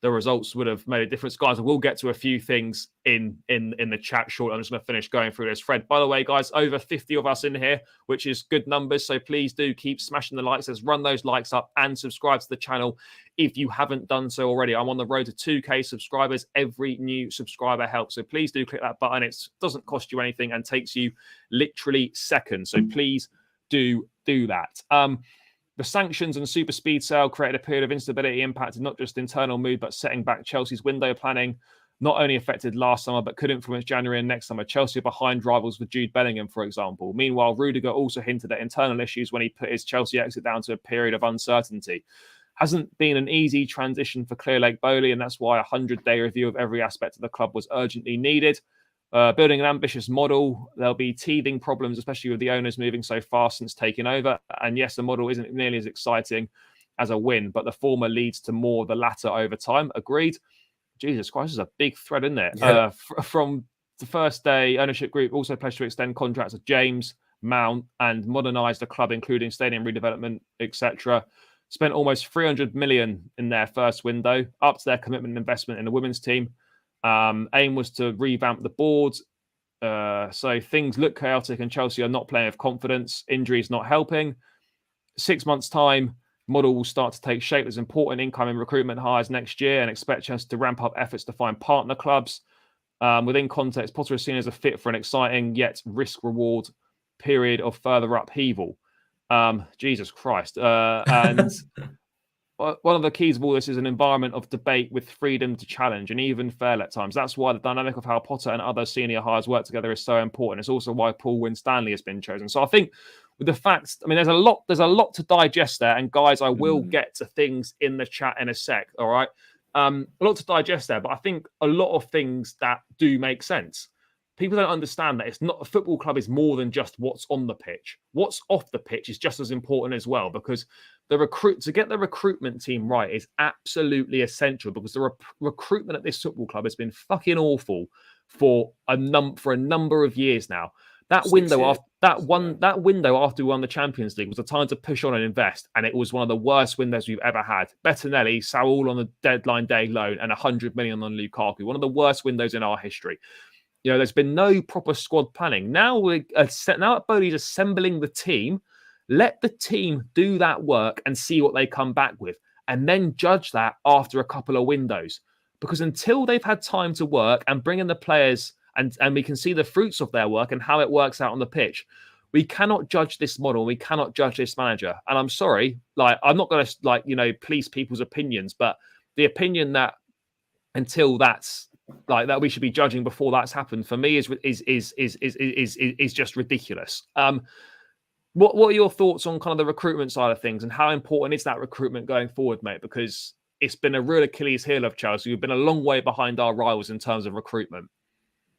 the results would have made a difference. Guys, we'll get to a few things in the chat shortly. I'm just going to finish going through this. Fred, by the way, guys, over 50 of us in here, which is good numbers. So please do keep smashing the likes. Let's run those likes up and subscribe to the channel if you haven't done so already. I'm on the road to 2K subscribers. Every new subscriber helps. So please do click that button. It doesn't cost you anything and takes you literally seconds. So please do that. The sanctions and super speed sale created a period of instability, impacted not just internal mood, but setting back Chelsea's window planning. Not only affected last summer, but could influence January and next summer. Chelsea are behind rivals with Jude Bellingham, for example. Meanwhile, Rudiger also hinted at internal issues when he put his Chelsea exit down to a period of uncertainty. Hasn't been an easy transition for Clear Lake Bowley, and that's why a 100-day review of every aspect of the club was urgently needed. Building an ambitious model, there'll be teething problems, especially with the owners moving so fast since taking over. And yes, the model isn't nearly as exciting as a win, but the former leads to more of the latter over time. Agreed. Jesus Christ, there's a big thread in there. Yeah. From the first day, ownership group also pledged to extend contracts with James, Mount, and modernise the club, including stadium redevelopment, etc. Spent almost 300 million in their first window, up to their commitment and investment in the women's team. Aim was to revamp the board. So things look chaotic and Chelsea are not playing with confidence. Injuries not helping. 6 months' time, model will start to take shape. There's important incoming recruitment hires next year and expect Chelsea to ramp up efforts to find partner clubs. Within context, Potter is seen as a fit for an exciting yet risk-reward period of further upheaval. Jesus Christ. And one of the keys of all this is an environment of debate with freedom to challenge and even fair at times. That's why the dynamic of how Potter and other senior hires work together is so important. It's also why Paul Winstanley has been chosen. So I think with the facts, I mean, there's a lot to digest there. And guys, I will get to things in the chat in a sec. All right. A lot to digest there, but I think a lot of things that do make sense. People don't understand that it's not a football club is more than just what's on the pitch. What's off the pitch is just as important as well, because to get the recruitment team right is absolutely essential, because the recruitment at this football club has been fucking awful for a number of years now. That window after we won the Champions League was a time to push on and invest, and it was one of the worst windows we've ever had. Bettinelli, Saul on the deadline day loan, and 100 million on Lukaku. One of the worst windows in our history. There's been no proper squad planning. Now that Bowley's assembling the team, let the team do that work and see what they come back with, and then judge that after a couple of windows. Because until they've had time to work and bring in the players and we can see the fruits of their work and how it works out on the pitch, we cannot judge this model. We cannot judge this manager. And I'm sorry, I'm not going to police people's opinions, but the opinion that until that's that we should be judging before that's happened, for me is just ridiculous. What are your thoughts on kind of the recruitment side of things, and how important is that recruitment going forward, mate? Because it's been a real Achilles heel of Chelsea. We've been a long way behind our rivals in terms of recruitment.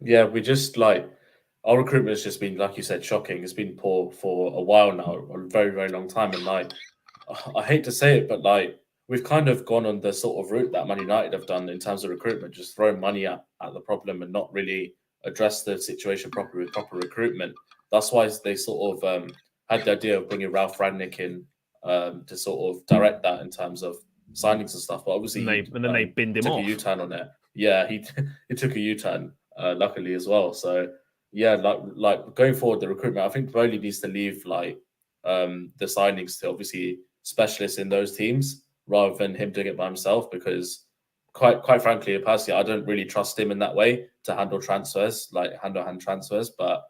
Yeah, we just our recruitment has just been, like you said, shocking. It's been poor for a while now, a very, very long time. And I hate to say it, but we've kind of gone on the sort of route that Man United have done in terms of recruitment, just throwing money at the problem and not really address the situation properly with proper recruitment. That's why they sort of had the idea of bringing Ralph Rangnick in to sort of direct that in terms of signings and stuff. But obviously,
and then they binned him
took
off.
a U-turn on it. Yeah, he took a U-turn, luckily as well. So yeah, like going forward, the recruitment, I think Bowley needs to leave like the signings to obviously specialists in those teams rather than him doing it by himself, because quite frankly, personally, I don't really trust him in that way to handle transfers, like hand-to-hand transfers. But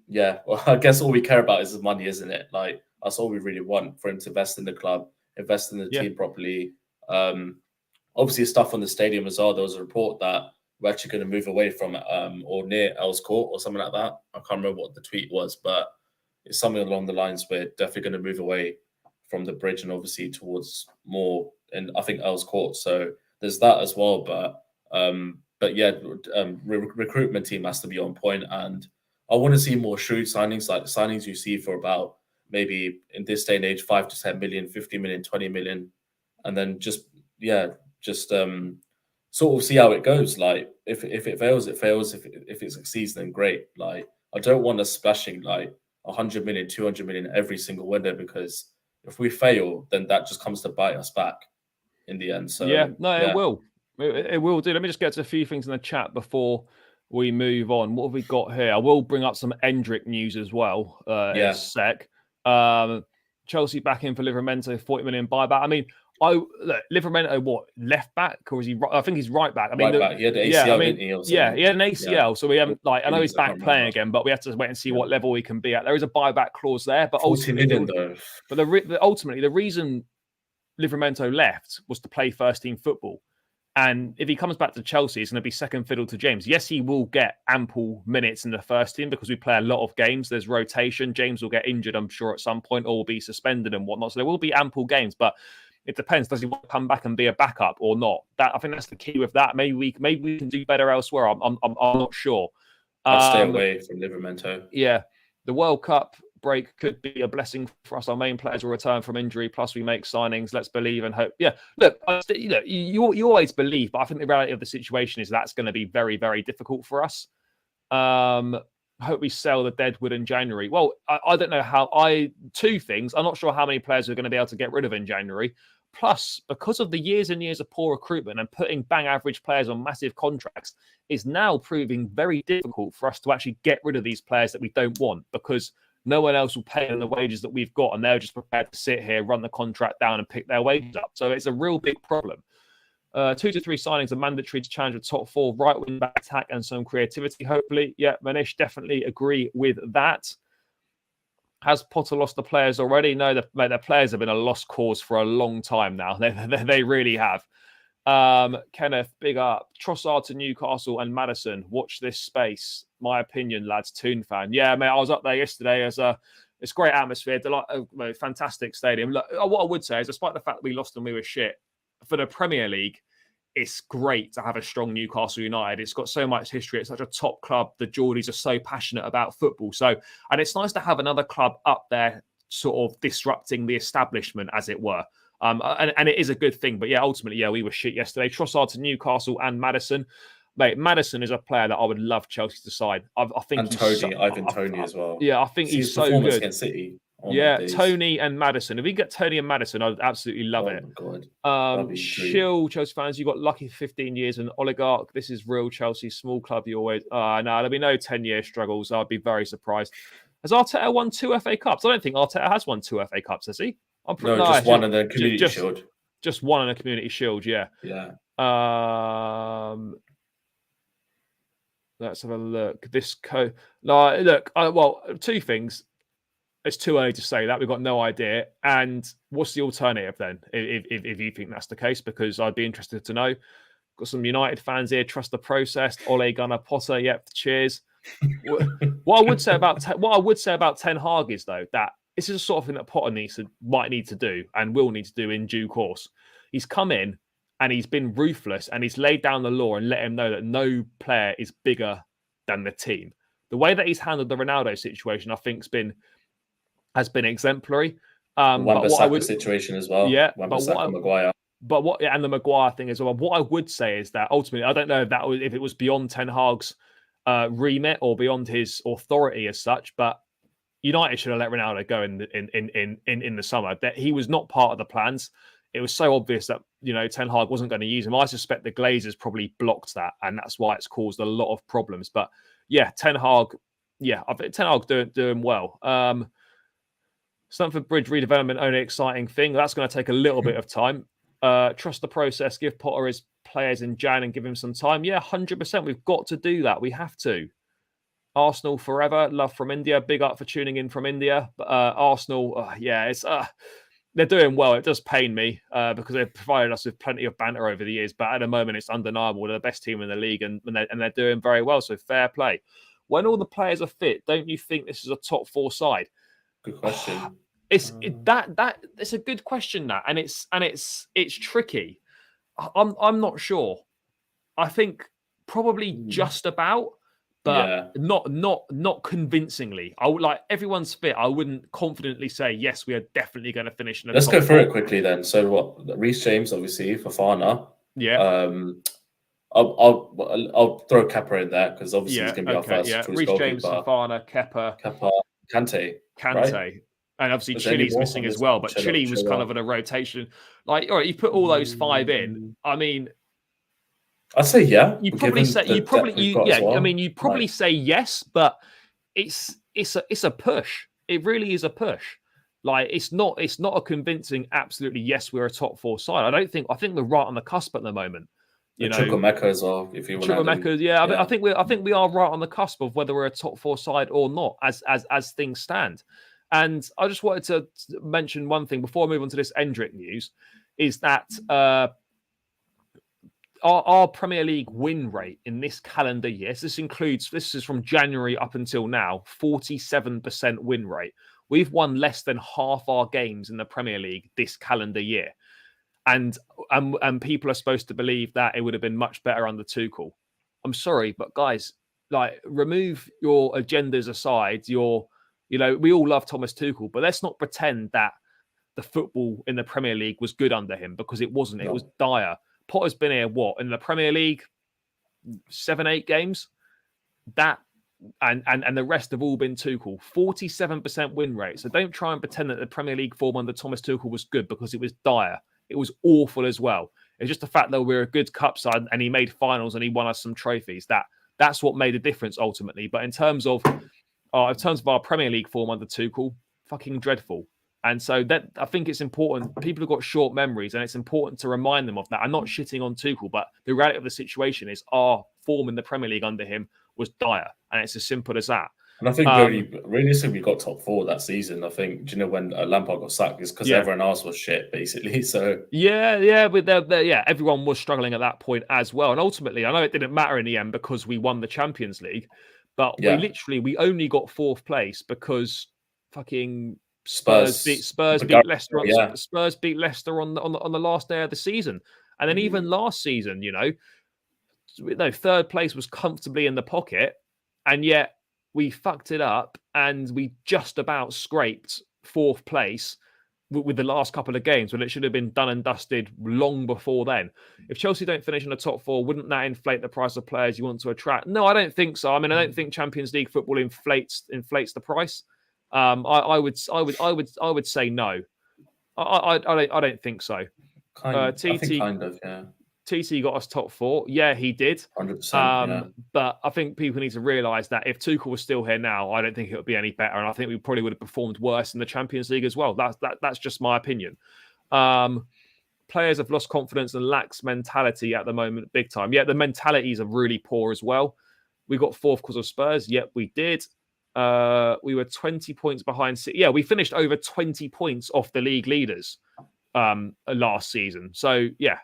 yeah, well, I guess all we care about is the money, isn't it? Like that's all we really want, for him to invest in the club, invest in the team properly. Obviously, stuff on the stadium as well. There was a report that we're actually going to move away from or near Earls Court or something like that. I can't remember what the tweet was, but it's something along the lines we're definitely going to move away from the bridge and obviously towards more, and I think Earls Court. So there's that as well. But yeah, recruitment team has to be on point, and I want to see more shrewd signings, like signings you see for about maybe in this day and age 5 to 10 million, 50 million, 20 million, and then just sort of see how it goes. Like if it fails, it fails. If it succeeds, then great. Like I don't want us splashing like 100 million, 200 million every single window, because if we fail, then that just comes to bite us back in the end. So
it will. It will do. Let me just get to a few things in the chat before we move on. What have we got here? I will bring up some Endrick news as well in a sec. Chelsea back in for Livramento, 40 million buyback. I mean, Livramento, what, left back, or is he? I think he's right back. I mean,
right back. He had an ACL, didn't he?
He had an ACL, so we haven't I know he's back playing again, but we have to wait and see what level he can be at. There is a buyback clause there, but ultimately, the reason Livramento left was to play first team football. And if he comes back to Chelsea, he's going to be second fiddle to James. Yes, he will get ample minutes in the first team because we play a lot of games. There's rotation. James will get injured, I'm sure, at some point, or will be suspended and whatnot. So there will be ample games, but it depends. Does he want to come back and be a backup or not? I think that's the key with that. Maybe we can do better elsewhere. I'm not sure.
I'd stay away from Livramento.
Yeah, the World Cup break could be a blessing for us. Our main players will return from injury, plus we make signings. Let's believe and hope. Yeah, look, you always believe, but I think the reality of the situation is that's going to be very, very difficult for us. Hope we sell the deadwood in January. Well, I don't know how. Two things. I'm not sure how many players we're going to be able to get rid of in January. Plus, because of the years and years of poor recruitment and putting bang average players on massive contracts, is now proving very difficult for us to actually get rid of these players that we don't want, because no one else will pay them the wages that we've got, and they're just prepared to sit here, run the contract down, and pick their wages up. So it's a real big problem. 2 to 3 signings are mandatory to challenge the top 4, right wing back attack, and some creativity, hopefully. Yeah, Manish, definitely agree with that. Has Potter lost the players already? No, the players have been a lost cause for a long time now. They really have. Kenneth, big up. Trossard to Newcastle and Maddison. Watch this space. My opinion, lads. Toon fan. Yeah, mate, I was up there yesterday. It's great atmosphere. Fantastic stadium. Look, what I would say is, despite the fact that we lost and we were shit, for the Premier League, it's great to have a strong Newcastle United. It's got so much history. It's such a top club. The Geordies are so passionate about football. And it's nice to have another club up there sort of disrupting the establishment, as it were. And it is a good thing. But yeah, ultimately, we were shit yesterday. Trossard to Newcastle and Maddison. Mate, Maddison is a player that I would love Chelsea to sign. I think
and Tony, Ivan Toney as well.
Yeah, I think he's so good.
Against City.
Tony and Maddison. If we get Tony and Maddison, I'd absolutely love it.
My God.
Chill, Chelsea fans. You got lucky for 15 years. An oligarch. This is real Chelsea. Small club. You always. No, there'll be no 10-year struggles. I'd be very surprised. Has Arteta won 2 FA Cups? I don't think Arteta has won 2 FA Cups, has he?
Just one in the Community Shield.
Just one in a Community Shield, yeah.
Yeah.
Let's have a look. Two things. It's too early to say that. We've got no idea. And what's the alternative then, if you think that's the case? Because I'd be interested to know. Got some United fans here. Trust the process. Ole Gunnar Potter. Yep. Cheers. What I would say about Ten Hag is, though, that this is the sort of thing that Potter might need to do and will need to do in due course. He's come in and he's been ruthless, and he's laid down the law and let him know that no player is bigger than the team. The way that he's handled the Ronaldo situation, I think, has been exemplary.
Wan-Bissaka situation as well.
Yeah,
Wan-Bissaka, Maguire.
And the Maguire thing as well. What I would say is that ultimately, I don't know if it was beyond Ten Hag's remit or beyond his authority as such. But United should have let Ronaldo go in the summer. That he was not part of the plans. It was so obvious that Ten Hag wasn't going to use him. I suspect the Glazers probably blocked that, and that's why it's caused a lot of problems. But yeah, Ten Hag, I think Ten Hag doing well. Stamford Bridge redevelopment, only exciting thing. That's going to take a little bit of time. Trust the process. Give Potter his players in Jan and give him some time. Yeah, 100%. We've got to do that. We have to. Arsenal forever. Love from India. Big up for tuning in from India. But Arsenal, it's they're doing well. It does pain me because they've provided us with plenty of banter over the years. But at the moment, it's undeniable. They're the best team in the league, and they're doing very well. So fair play. When all the players are fit, don't you think this is a top 4 side?
Good question.
It's a good question, that, and it's tricky. I'm not sure. I think probably just about, but not convincingly. I would like everyone's fit. I wouldn't confidently say yes, we are definitely going to finish in the
Let's
top
go through
4.
it quickly then. So what? Reece James, obviously, Fofana.
Yeah.
I'll throw Kepa in there because obviously he's going to be our first choice
Reece James,
goalkeeper.
Fofana, Kepa,
Kante, right?
And obviously Chile's missing as well, but Chile was kind of in a rotation. Like, all right, you put all those 5 in. I mean,
I'd say
you probably say say yes, but it's a push. It really is a push. Like it's not a convincing absolutely yes, we're a top 4 side. I think we're right on the cusp at the moment.
Chukwuemeka as well, if you want.
Chukwuemeka, I think we are right on the cusp of whether we're a top 4 side or not, as things stand. And I just wanted to mention one thing before I move on to this Endrick news, is that our Premier League win rate in this calendar year, so this is from January up until now, 47% win rate. We've won less than half our games in the Premier League this calendar year. And people are supposed to believe that it would have been much better under Tuchel. I'm sorry, but guys, like, remove your agendas aside. We all love Thomas Tuchel, but let's not pretend that the football in the Premier League was good under him, because it wasn't. It was dire. Potter's been here, in the Premier League, 7-8 games? And the rest have all been Tuchel. 47% win rate. So don't try and pretend that the Premier League form under Thomas Tuchel was good, because it was dire. It was awful as well. It's just the fact that we're a good cup side and he made finals and he won us some trophies. That's what made a difference ultimately. But in terms of our Premier League form under Tuchel, fucking dreadful. And so that, I think it's important. People have got short memories, and it's important to remind them of that. I'm not shitting on Tuchel, but the reality of the situation is our form in the Premier League under him was dire, and it's as simple as that.
And I think realistically, we got top 4 that season. I think, do you know when Lampard got sacked? It's because everyone else was shit, basically. So
but everyone was struggling at that point as well. And ultimately, I know it didn't matter in the end because we won the Champions League, but we only got 4th place because fucking Spurs beat Leicester. Spurs beat Leicester on the last day of the season, and then even last season, 3rd place was comfortably in the pocket, and yet we fucked it up, and we just about scraped 4th place with the last couple of games when it should have been done and dusted long before then. If Chelsea don't finish in the top 4, wouldn't that inflate the price of players you want to attract? No, I don't think so. I mean, I don't think Champions League football inflates the price. I would say no. I don't think so. TT got us top 4. Yeah, he did.
100%.
But I think people need to realise that if Tuchel was still here now, I don't think it would be any better, and I think we probably would have performed worse in the Champions League as well. That's just my opinion. Players have lost confidence and lacks mentality at the moment, big time. Yeah, the mentalities are really poor as well. We got 4th because of Spurs. Yep, we did. We were 20 points behind. Yeah, we finished over 20 points off the league leaders last season. So, yeah.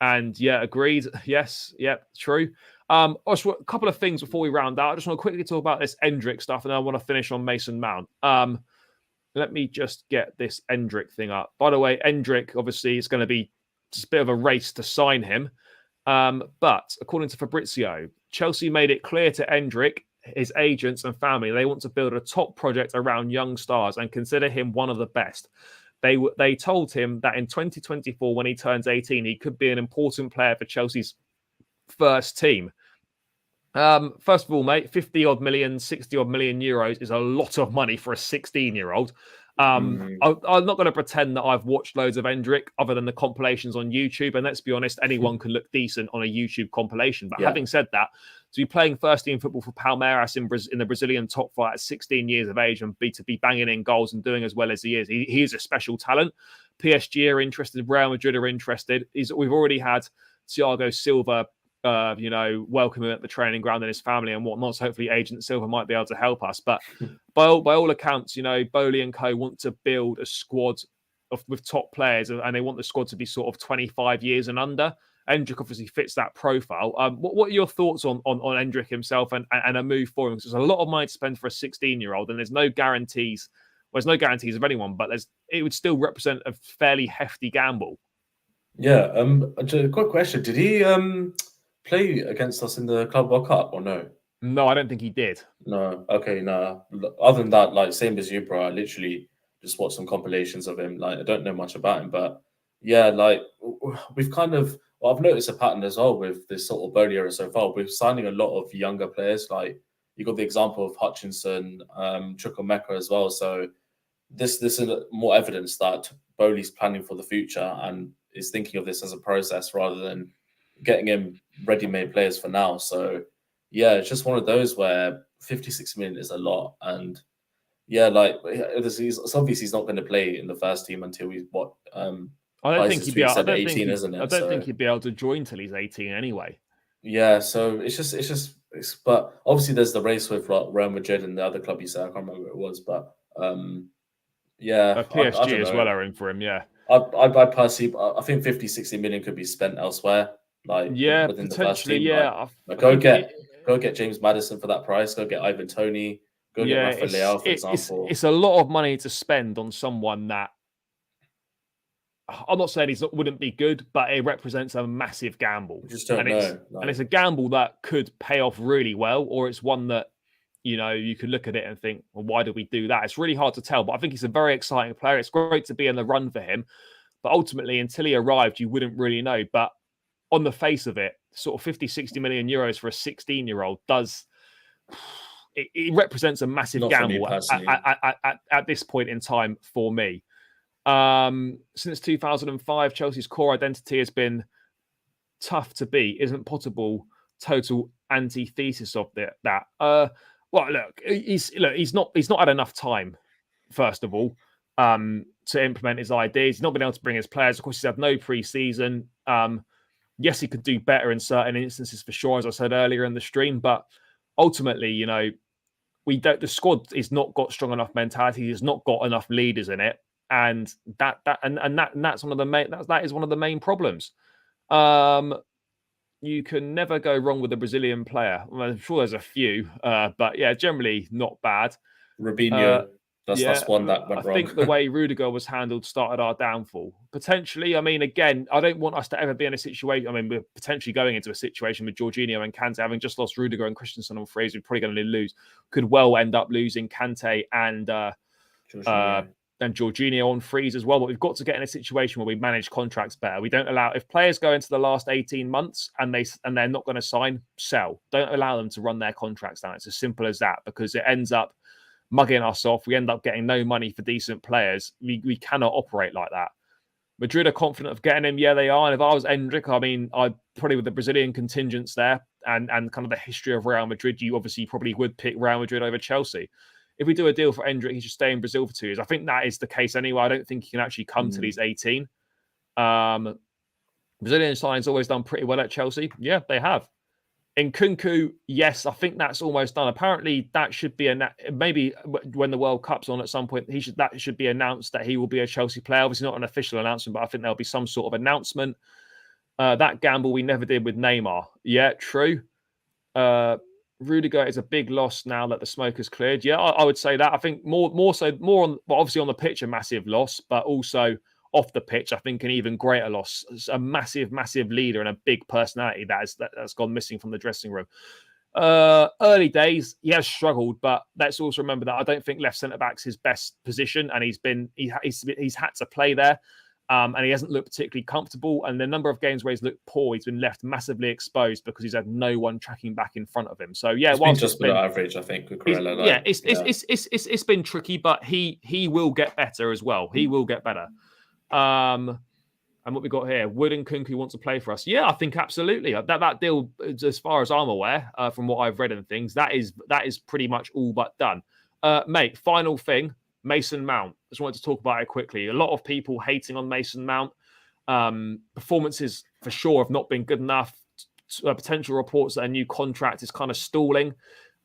And yeah, agreed. Yes, yep, true. Also, a couple of things before we round out. I just want to quickly talk about this Endrick stuff, and then I want to finish on Mason Mount. Let me just get this Endrick thing up. By the way, Endrick, obviously, is going to be just a bit of a race to sign him. But according to Fabrizio, Chelsea made it clear to Endrick, his agents and family, they want to build a top project around young stars and consider him one of the best. They told him that in 2024, when he turns 18, he could be an important player for Chelsea's first team. First of all, mate, 50 odd million, 60 odd million euros is a lot of money for a 16-year-old. I'm not going to pretend that I've watched loads of Endrick other than the compilations on YouTube. And let's be honest, anyone can look decent on a YouTube compilation. But having said that, to be playing first team football for Palmeiras in the Brazilian top flight at 16 years of age and to be banging in goals and doing as well as he is a special talent. PSG are interested, Real Madrid are interested. We've already had Thiago Silva welcome him at the training ground and his family and whatnot. So hopefully Agent Silva might be able to help us. But by all accounts, Bowley and co want to build a squad with top players, and they want the squad to be sort of 25 years and under. Endrick obviously fits that profile. What are your thoughts on Endrick himself and a move for him? Because there's a lot of money to spend for a 16-year-old, and there's no guarantees. Well, there's no guarantees of anyone, but it would still represent a fairly hefty gamble.
Yeah. Quick question: did he play against us in the Club World Cup or no?
No, I don't think he did.
No. Okay, no. Other than that, like same as you, bro. I literally just watched some compilations of him. Like I don't know much about him, but yeah, like we've kind of. Well, I've noticed a pattern as well with this sort of Bowley era so far. We're signing a lot of younger players. Like you got the example of Hutchinson, Chukwuemeka as well. So this is more evidence that Bowley's planning for the future and is thinking of this as a process rather than getting him ready-made players for now. So yeah, it's just one of those where 56 million is a lot. And yeah, like it's obviously he's not going to play in the first team until he's
I don't think he'd be able.
18, isn't it?
I don't think he'd be able to join till he's 18 anyway.
Yeah, so but obviously there's the race with Real Madrid and the other club you said. I can't remember who it was, but yeah,
PSG as well are in for him. Yeah,
I personally, I think 50, 60 million could be spent elsewhere. Like within the first team.
Yeah,
go get James Maddison for that price. Go get Ivan Toney. Go get Rafa Leao, for example.
It's a lot of money to spend on someone that I'm not saying he wouldn't be good, but it represents a massive gamble.
You just don't know.
And it's a gamble that could pay off really well, or it's one that, you could look at it and think, well, why did we do that? It's really hard to tell, but I think he's a very exciting player. It's great to be in the run for him. But ultimately, until he arrived, you wouldn't really know. But on the face of it, sort of 50, 60 million euros for a 16-year-old it represents a massive gamble at this point in time for me. Since 2005, Chelsea's core identity has been tough to beat. Isn't possible. Total antithesis of that. Well, look, he's not had enough time. First of all, to implement his ideas, he's not been able to bring his players. Of course, he's had no pre-season. Yes, he could do better in certain instances for sure, as I said earlier in the stream. But ultimately, the squad is not got strong enough mentality. He's not got enough leaders in it. And that's one of the main that is one of the main problems. You can never go wrong with a Brazilian player. Well, I'm sure there's a few, but yeah, generally not bad.
Robinho, that's one that went wrong.
I think the way Rudiger was handled started our downfall. Potentially, I mean, again, I don't want us to ever be in a situation. I mean, we're potentially going into a situation with Jorginho and Kante, having just lost Rudiger and Christensen on Fraser, we're probably going to lose. Could well end up losing Kante and Jorginho on freeze as well. But we've got to get in a situation where we manage contracts better. We don't allow, if players go into the last 18 months and they're not going to sign, sell. Don't allow them to run their contracts down. It's as simple as that, because it ends up mugging us off. We end up getting no money for decent players. We cannot operate like that. Madrid are confident of getting him. Yeah, they are. And if I was Endrick, I mean, I'd probably, with the Brazilian contingents there and kind of the history of Real Madrid, you obviously probably would pick Real Madrid over Chelsea. If we do a deal for Endrick, he should stay in Brazil for 2 years. I think that is the case anyway. I don't think he can actually come till he's 18. Brazilian signing's always done pretty well at Chelsea. Yeah, they have. In Nkunku, yes, I think that's almost done. Apparently, that should be maybe when the World Cup's on at some point. That should be announced that he will be a Chelsea player. Obviously, not an official announcement, but I think there'll be some sort of announcement. That gamble we never did with Neymar. Yeah, true. Rudiger is a big loss now that the smoke has cleared. Yeah, I would say that. I think more on, well, obviously on the pitch, a massive loss, but also off the pitch, I think an even greater loss. It's a massive, massive leader and a big personality that's gone missing from the dressing room. Early days, he has struggled, but let's also remember that I don't think left centre back's his best position, and he's had to play there. And he hasn't looked particularly comfortable. And the number of games where he's looked poor, he's been left massively exposed because he's had no one tracking back in front of him. So yeah,
it's been just below average, I think, with Corella.
Yeah, it's been tricky, but he will get better as well. He will get better. And what we got here, Wood and Kunku want to play for us. Yeah, I think absolutely. That deal, as far as I'm aware, from what I've read and things, that is pretty much all but done. Mate, final thing, Mason Mount. Just wanted to talk about it quickly. A lot of people hating on Mason Mount. Performances for sure have not been good enough. Potential reports that a new contract is kind of stalling.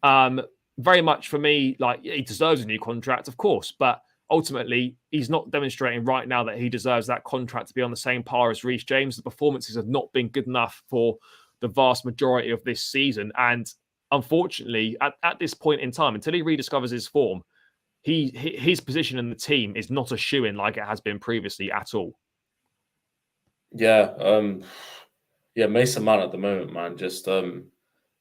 Very much for me, like he deserves a new contract, of course, but ultimately, he's not demonstrating right now that he deserves that contract to be on the same par as Reece James. The performances have not been good enough for the vast majority of this season. And unfortunately, at this point in time, until he rediscovers his form, his position in the team is not a shoo-in like it has been previously at all.
Yeah. Mason Mount at the moment, man, just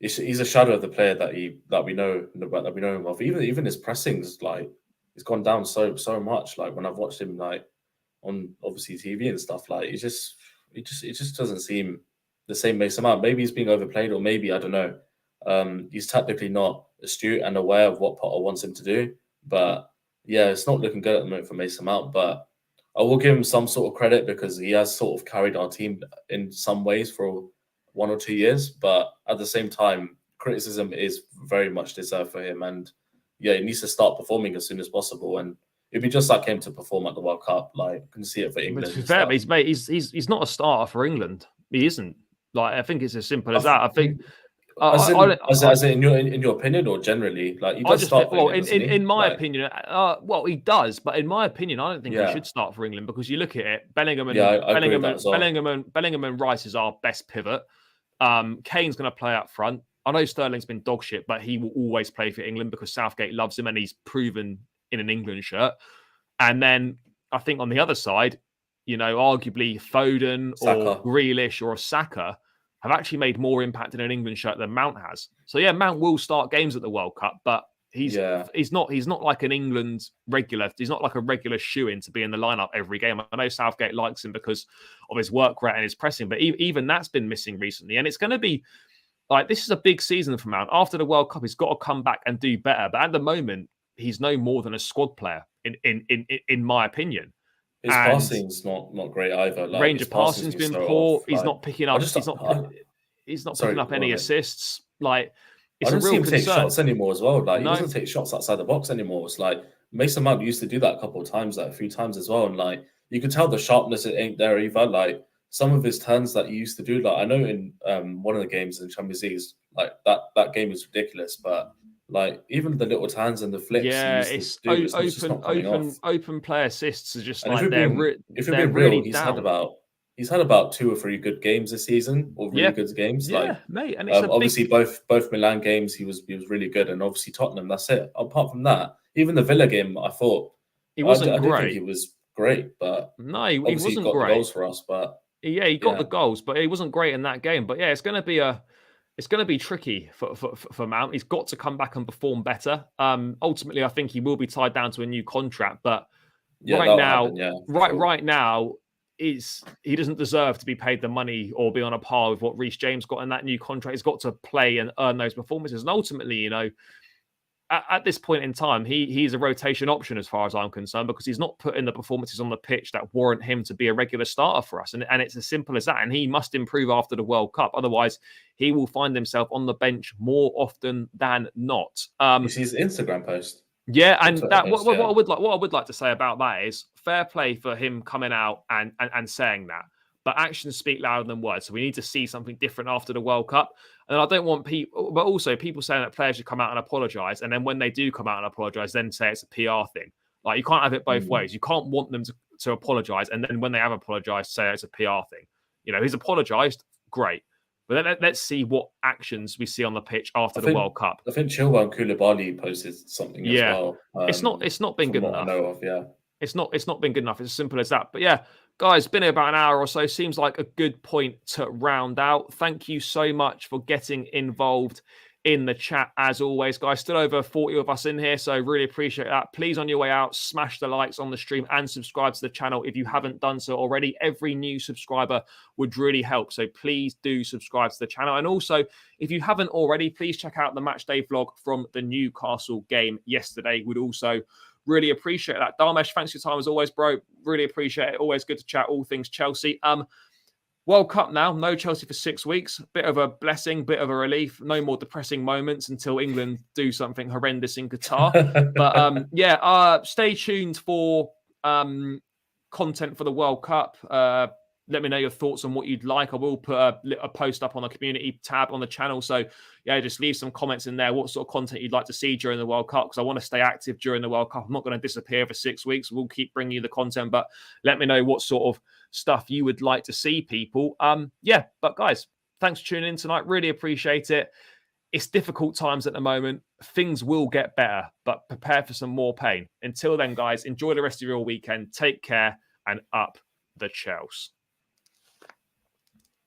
he's a shadow of the player that we know him of. Even his pressings, like, he's gone down so much. Like, when I've watched him, like, on obviously TV and stuff, like, it just doesn't seem the same Mason Mount. Maybe he's being overplayed, or maybe, I don't know. He's tactically not astute and aware of what Potter wants him to do. But yeah, it's not looking good at the moment for Mason Mount. But I will give him some sort of credit because he has sort of carried our team in some ways for 1 or 2 years. But at the same time, criticism is very much deserved for him. And yeah, he needs to start performing as soon as possible. And it'd be just like him to perform at the World Cup. Like, I can see it for England.
He's not a starter for England. He isn't. Like, I think it's as simple as that. I think.
As in your opinion, or generally, like, he does start for England,
in my opinion, he does, but in my opinion, I don't think he should start for England, because you look at it, Bellingham and Rice is our best pivot. Kane's going to play up front. I know Sterling's been dog shit, but he will always play for England because Southgate loves him and he's proven in an England shirt. And then I think on the other side, arguably Foden or Grealish or Saka have actually made more impact in an England shirt than Mount has. So yeah, Mount will start games at the World Cup, but he's not like an England regular. He's not like a regular shoo-in to be in the lineup every game. I know Southgate likes him because of his work rate and his pressing, but even that's been missing recently. And it's going to be like, this is a big season for Mount. After the World Cup, he's got to come back and do better. But at the moment, he's no more than a squad player, in my opinion.
His passing's not great either. Like,
range of passing's been poor. He's not picking up. He's not picking up any assists. Like, it's a real concern. I don't see him take shots anymore as well. Like, he doesn't take shots outside the box anymore. It's like Mason Mount used to do that a few times as well. And like, you can tell the sharpness it ain't there either. Like, some of his turns that he used to do, like, I know in one of the games in Champions League, like that game is ridiculous, but like, even the little turns and the flips, it's open play assists are just, and like,
if you're being real, he's had about 2 or 3 good games this season, or really good games.
Yeah,
like,
mate. And it's
obviously both Milan games he was really good, and obviously Tottenham. That's it. Apart from that, even the Villa game, I thought
he wasn't great.
I didn't think he was great, but
no, he wasn't
got
great.
The goals for us, but
yeah, he got the goals, but he wasn't great in that game. But yeah, it's going to be tricky for Mount. He's got to come back and perform better. Ultimately, I think he will be tied down to a new contract. But right now, he doesn't deserve to be paid the money or be on a par with what Reece James got in that new contract. He's got to play and earn those performances. And ultimately, at this point in time, he's a rotation option as far as I'm concerned, because he's not putting the performances on the pitch that warrant him to be a regular starter for us. And it's as simple as that. And he must improve after the World Cup. Otherwise, he will find himself on the bench more often than not.
You see his Instagram post.
Yeah, and what I would like to say about that is fair play for him coming out and saying that. But actions speak louder than words. So we need to see something different after the World Cup. And I don't want people, but also people saying that players should come out and apologise. And then when they do come out and apologise, then say it's a PR thing. Like, you can't have it both ways. You can't want them to apologise. And then when they have apologised, say it's a PR thing. He's apologised, great. But let's see what actions we see on the pitch after the World Cup.
I think Chilwell Koulibaly posted something as well.
It's not been good enough.
I know of, yeah.
It's not been good enough. It's as simple as that. But yeah, guys, been here about an hour or so. Seems like a good point to round out. Thank you so much for getting involved in the chat as always, guys. Still over 40 of us in here, so really appreciate that. Please, on your way out, smash the likes on the stream and subscribe to the channel if you haven't done so already. Every new subscriber would really help, so please do subscribe to the channel. And also, if you haven't already, please check out the match day vlog from the Newcastle game yesterday. Would also really appreciate that. Dharmesh, thanks for your time as always, bro. Really appreciate it. Always good to chat all things Chelsea. World Cup now, no Chelsea for 6 weeks. Bit of a blessing, bit of a relief. No more depressing moments until England do something horrendous in Qatar. But stay tuned for content for the World Cup. Let me know your thoughts on what you'd like. I will put a post up on the community tab on the channel. So, yeah, just leave some comments in there. What sort of content you'd like to see during the World Cup? Because I want to stay active during the World Cup. I'm not going to disappear for 6 weeks. We'll keep bringing you the content. But let me know what sort of stuff you would like to see, people. But guys, thanks for tuning in tonight. Really appreciate it. It's difficult times at the moment. Things will get better, but prepare for some more pain. Until then, guys, enjoy the rest of your weekend. Take care and up the Chelsea.